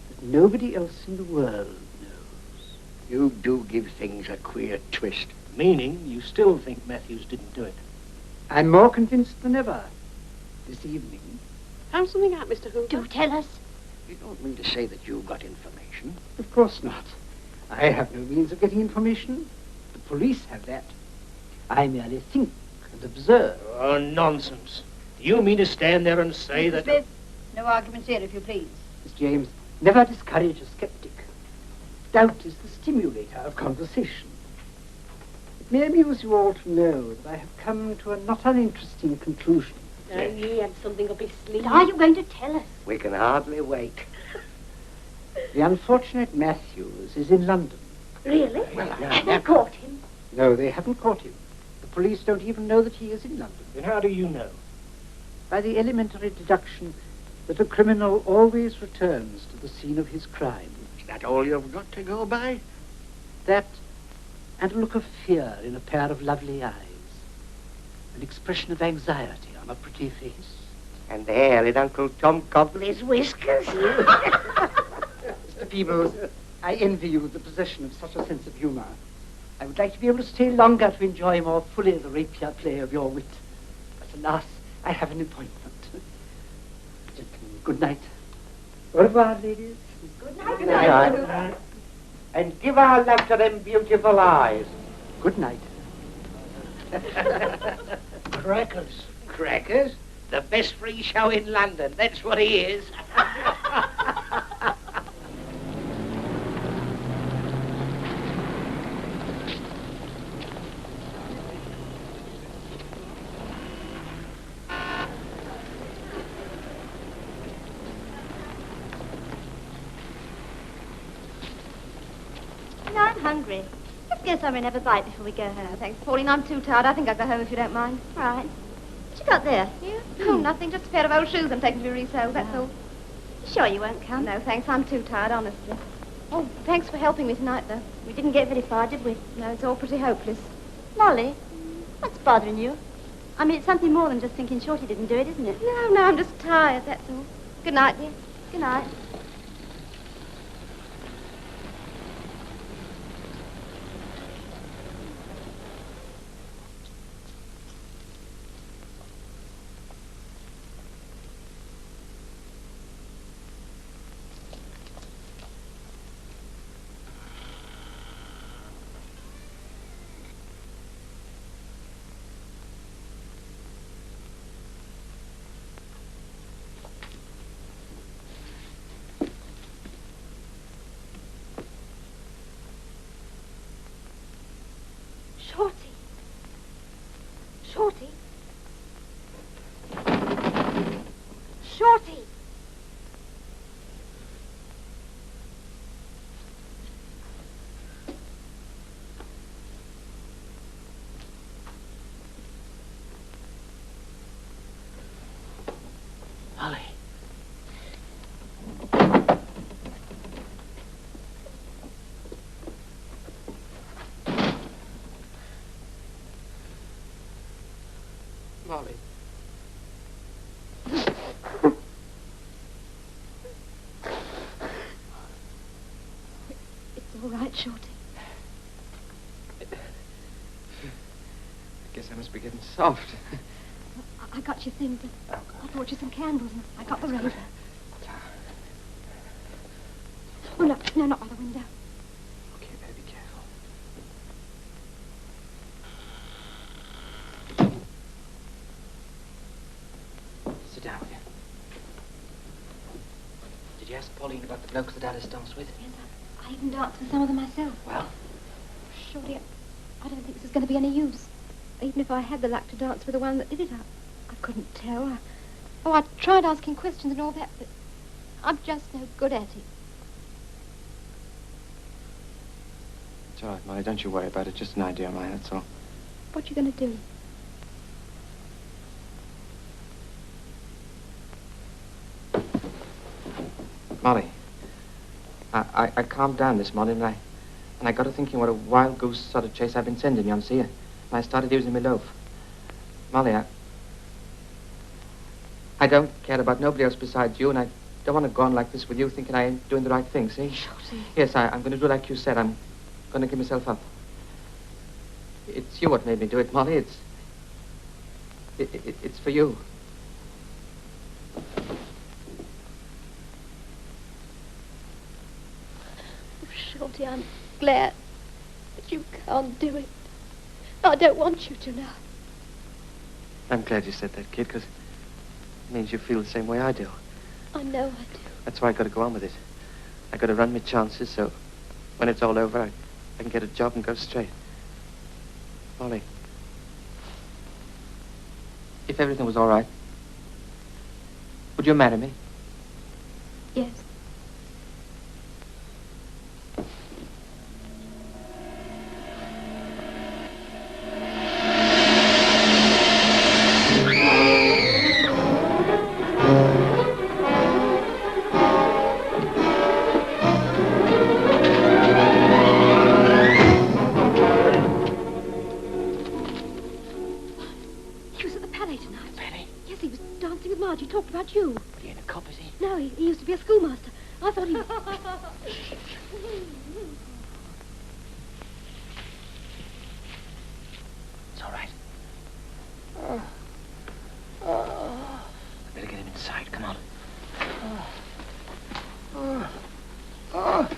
that nobody else in the world knows. You do give things a queer twist. Meaning, you still think Matthews didn't do it? I'm more convinced than ever. This evening. Found something out, Mr. Hoover? Do tell us. You don't mean to say that you got information? Of course not. I have no means of getting information. The police have that. I merely think and observe. Oh, nonsense. Do you mean to stand there and say that... Smith, no arguments here, if you please. Miss James, never discourage a skeptic. Doubt is the stimulator of conversation. It may amuse you all to know that I have come to a not uninteresting conclusion. He had something up his sleeve. But are you going to tell us? We can hardly wait. The unfortunate Matthews is in London. Really? Well, Have they caught him? No, they haven't caught him. The police don't even know that he is in London. Then how do you know? By the elementary deduction that a criminal always returns to the scene of his crime. Is that all you've got to go by? That, and a look of fear in a pair of lovely eyes. An expression of anxiety on a pretty face. And the hair in Uncle Tom Cobley's whiskers. Mr. Peebles, I envy you the possession of such a sense of humour. I would like to be able to stay longer to enjoy more fully the rapier play of your wit. But alas, I have an appointment. Gentlemen, good night. Au revoir, ladies. Good night. Good night. And give our love to them beautiful eyes. Good night. Crackers. Crackers? The best free show in London. That's what he is. No, I'm hungry. Let's go somewhere and have a bite before we go home. Thanks, Pauline. I'm too tired. I think I'll go home if you don't mind. Right. What you got there? You? Oh, nothing. Just a pair of old shoes I'm taking to be resold, that's all. You sure you won't come? No, thanks. I'm too tired, honestly. Oh, thanks for helping me tonight, though. We didn't get very far, did we? No, it's all pretty hopeless. Molly, what's bothering you? I mean, it's something more than just thinking Shorty didn't do it, isn't it? No, I'm just tired, that's all. Good night, dear. Good night. Shorty. Shorty. Shorty. Molly. Molly. It's all right, Shorty. I guess I must be getting soft. I got your thing, but I brought you some candles and I got the razor. Oh, no, not by the window. Okay, baby, careful. Sit down, will you? Did you ask Pauline about the blokes that Alice danced with? Yes, I even danced with some of them myself. Well? Shorty, I don't think this is going to be any use. Even if I had the luck to dance with the one that did it, I couldn't tell. I tried asking questions and all that, but I'm just no good at it. It's all right, Molly. Don't you worry about it. Just an idea of mine, that's all. What you going to do? Molly, I calmed down this morning, and I got to thinking what a wild goose sort of chase I've been sending you, see? And I started using my loaf. Molly, I don't care about nobody else besides you, and I don't want to go on like this with you thinking I ain't doing the right thing, see? Shorty. Yes, I'm going to do like you said. I'm going to give myself up. It's you what made me do it, Molly. It's for you. Shorty, I'm glad that you can't do it. I don't want you to now. I'm glad you said that, kid, because it means you feel the same way I do. I know I do. That's why I got to go on with it. I got to run my chances so when it's all over, I can get a job and go straight. Molly, if everything was all right, would you marry me? Yes. He talked about you. But he ain't a cop, is he? No, he used to be a schoolmaster. I thought he... It's all right. I better get him inside. Come on. Now,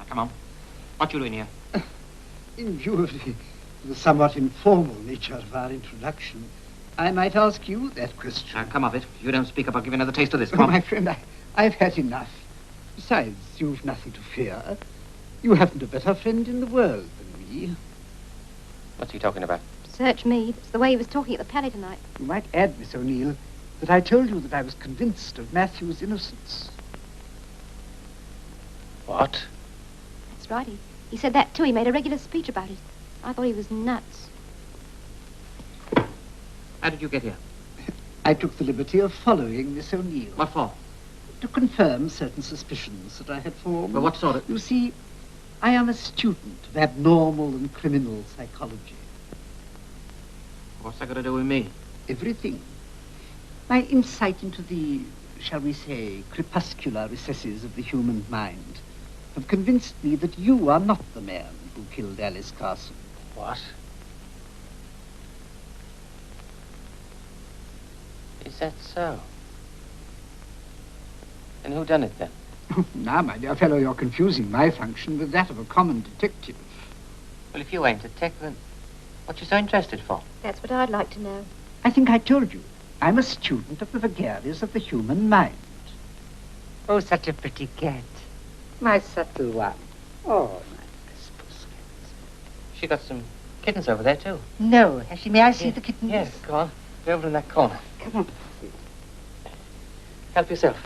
come on. What you doing here? In view of the somewhat informal nature of our introduction, I might ask you that question. Now, come off it. If you don't speak up, I'll give you another taste of this. Come Oh, on. my friend, I've had enough. Besides, you've nothing to fear. You haven't a better friend in the world than me. What's he talking about? Search me. That's the way he was talking at the Palais tonight. You might add, Miss O'Neill, that I told you that I was convinced of Matthew's innocence. What? That's right. He said that, too. He made a regular speech about it. I thought he was nuts. How did you get here? I took the liberty of following Miss O'Neill. What for? To confirm certain suspicions that I had formed. Well, what sort of... You see, I am a student of abnormal and criminal psychology. What's that got to do with me? Everything. My insight into the, shall we say, crepuscular recesses of the human mind have convinced me that you are not the man who killed Alice Carson. What? Is that so? And who done it then? Now, my dear fellow, you're confusing my function with that of a common detective. Well, if you ain't a detective, then what you so interested for? That's what I'd like to know. I think I told you. I'm a student of the vagaries of the human mind. Oh, such a pretty cat. My subtle one. Oh, my pussy. She got some kittens over there, too. No, has she? May I see the kittens? Yes, go on. They're over in that corner. Come on. Help yourself.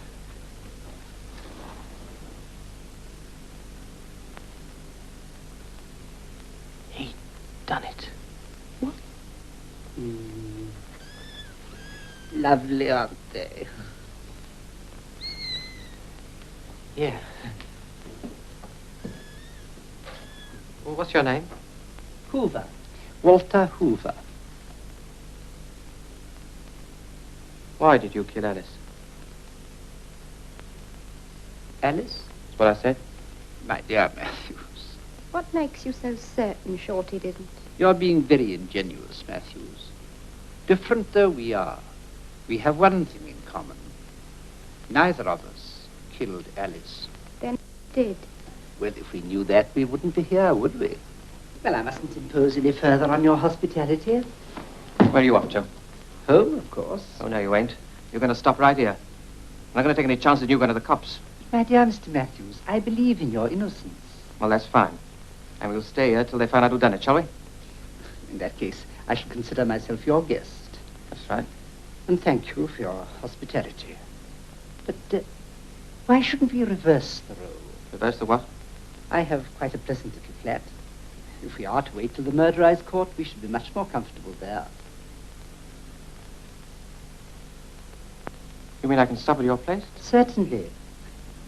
He done it. What? Lovely, aren't they? Yeah. Well, what's your name? Hoover. Walter Hoover. Why did you kill Alice? Alice? That's what I said. My dear Matthews. What makes you so certain Shorty didn't? You're being very ingenuous, Matthews. Different though we are, we have one thing in common. Neither of us killed Alice. Then did. Well, if we knew that, we wouldn't be here, would we? Well, I mustn't impose any further on your hospitality. Where are you off to? Home, of course. Oh, no, you ain't. You're going to stop right here. I'm not going to take any chances you going to the cops. My dear Mr. Matthews, I believe in your innocence. Well, that's fine. And we'll stay here till they find out who done it, shall we? In that case, I shall consider myself your guest. That's right. And thank you for your hospitality. But why shouldn't we reverse the role? Reverse the what? I have quite a pleasant little flat. If we are to wait till the murderer is caught, we should be much more comfortable there. You mean I can stop at your place? Certainly.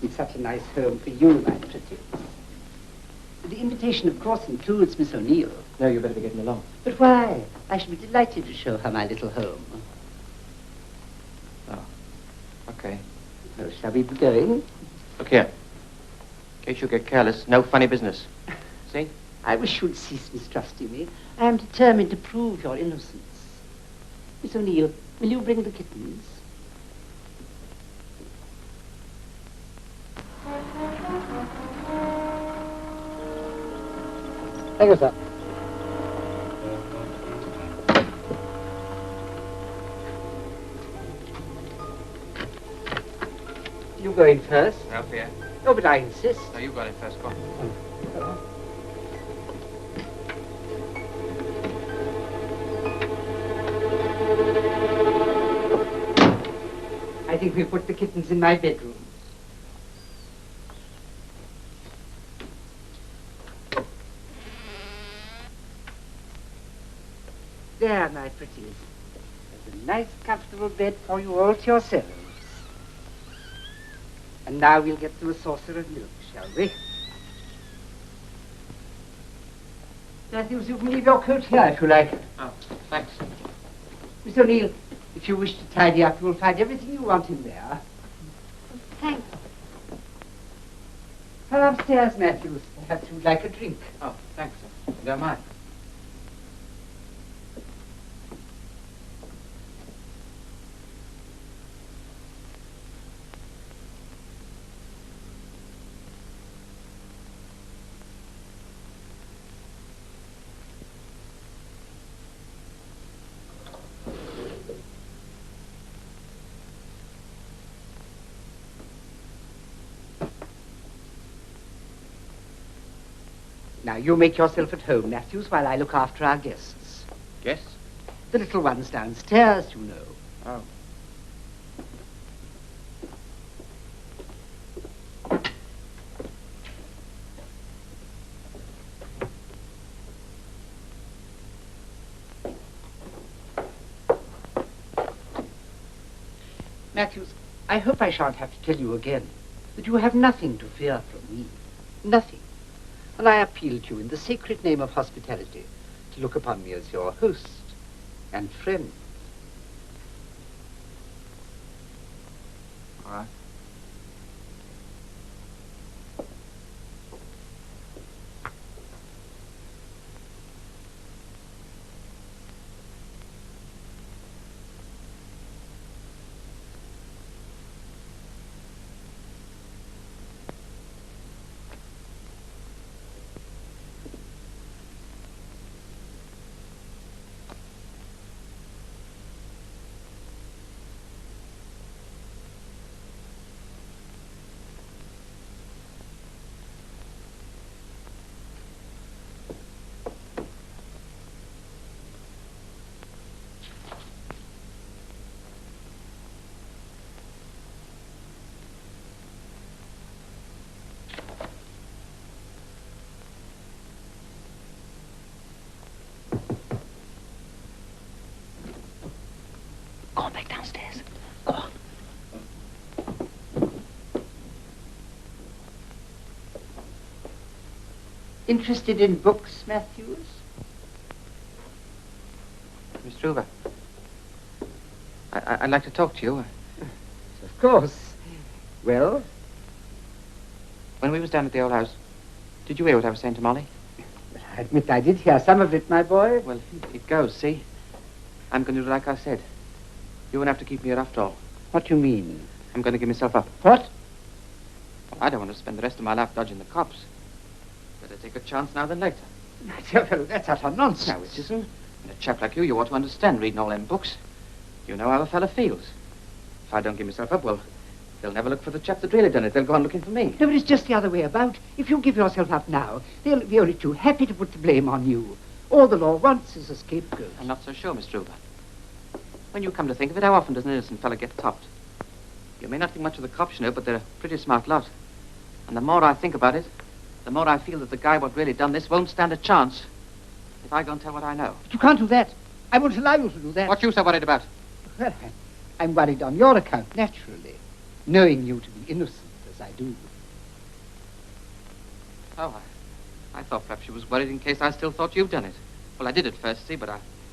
It's such a nice home for you, my pretty. The invitation, of course, includes Miss O'Neill. No, you better be getting along. But why? I shall be delighted to show her my little home. Oh. Okay. Well, shall we be going? Look here. In case you get careless, no funny business. See? I wish you'd cease mistrusting me. I am determined to prove your innocence. Miss O'Neill, will you bring the kittens? Thank you, sir. You go in first. No fear. Oh, but I insist. No, you got in first. Go on. I think we'll put the kittens in my bedroom. There, my pretties. There's a nice, comfortable bed for you all to yourselves. And now we'll get them a saucer of milk, shall we? Matthews, you can leave your coat here if you like. Oh, thanks. Miss O'Neill, if you wish to tidy up, you will find everything you want in there. Thanks. Come upstairs, Matthews. Perhaps you'd like a drink. Oh, thanks, sir. Don't mind. Now, you make yourself at home, Matthews, while I look after our guests. Guests? The little ones downstairs, you know. Oh. Matthews, I hope I shan't have to tell you again that you have nothing to fear from me. Nothing. And I appeal to you in the sacred name of hospitality to look upon me as your host and friend. All right. Go on back downstairs. Go on. Interested in books, Matthews? Miss Hoover, I'd like to talk to you. Of course. Well? When we was down at the old house, did you hear what I was saying to Molly? I admit I did hear some of it, my boy. Well, it goes, see? I'm going to do like I said. You won't have to keep me here after all. What do you mean? I'm going to give myself up. What? Well, I don't want to spend the rest of my life dodging the cops. Better take a chance now than later. Well, that's utter nonsense. No, it isn't. And a chap like you ought to understand reading all them books. You know how a fella feels. If I don't give myself up, well, they'll never look for the chap that really done it. They'll go on looking for me. No, but it's just the other way about. If you give yourself up now, they'll be only too happy to put the blame on you. All the law wants is a scapegoat. I'm not so sure, Miss Hoover. When you come to think of it, how often does an innocent fella get topped? You may not think much of the cops, you know, but they're a pretty smart lot. And the more I think about it, the more I feel that the guy what really done this won't stand a chance if I go and tell what I know. But you can't do that. I won't allow you to do that. What you so worried about? Well, I'm worried on your account, naturally, knowing you to be innocent as I do. Oh, I thought perhaps you was worried in case I still thought you'd done it. Well, I did at first, see, but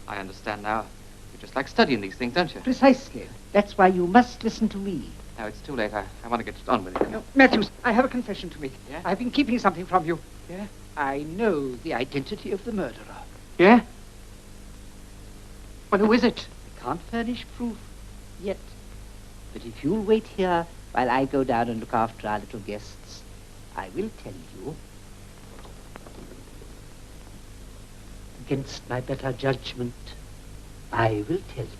I understand now. You just like studying these things, don't you? Precisely. That's why you must listen to me. No, it's too late. I want to get on with it. No, Matthews, I have a confession to make. Yeah? I've been keeping something from you. Yeah? I know the identity of the murderer. Yeah? Well, who is it? I can't furnish proof yet. But if you'll wait here while I go down and look after our little guests, I will tell you. Against my better judgment, I will tell you.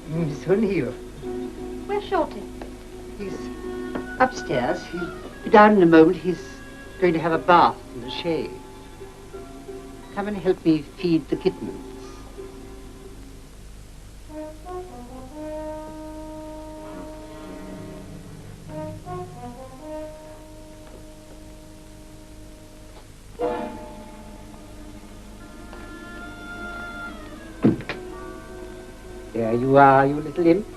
Miss O'Neill. Where's Shorty? He's upstairs. He'll be down in a moment. He's going to have a bath in the shade. Come and help me feed the kittens. There you are, you little imps.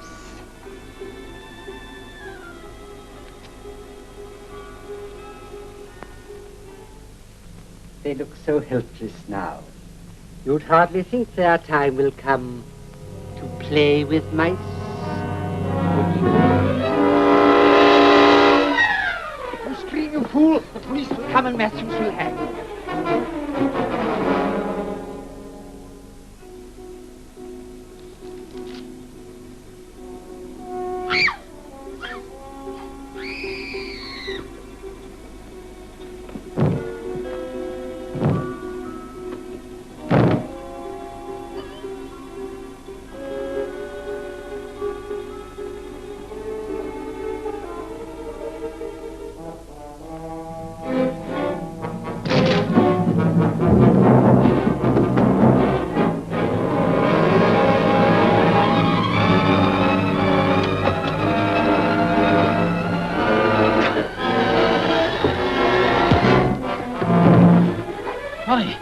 They look so helpless now. You'd hardly think their time will come to play with mice, would you? If you scream, you fool, the police will come and Matthews will hang you. Shorty!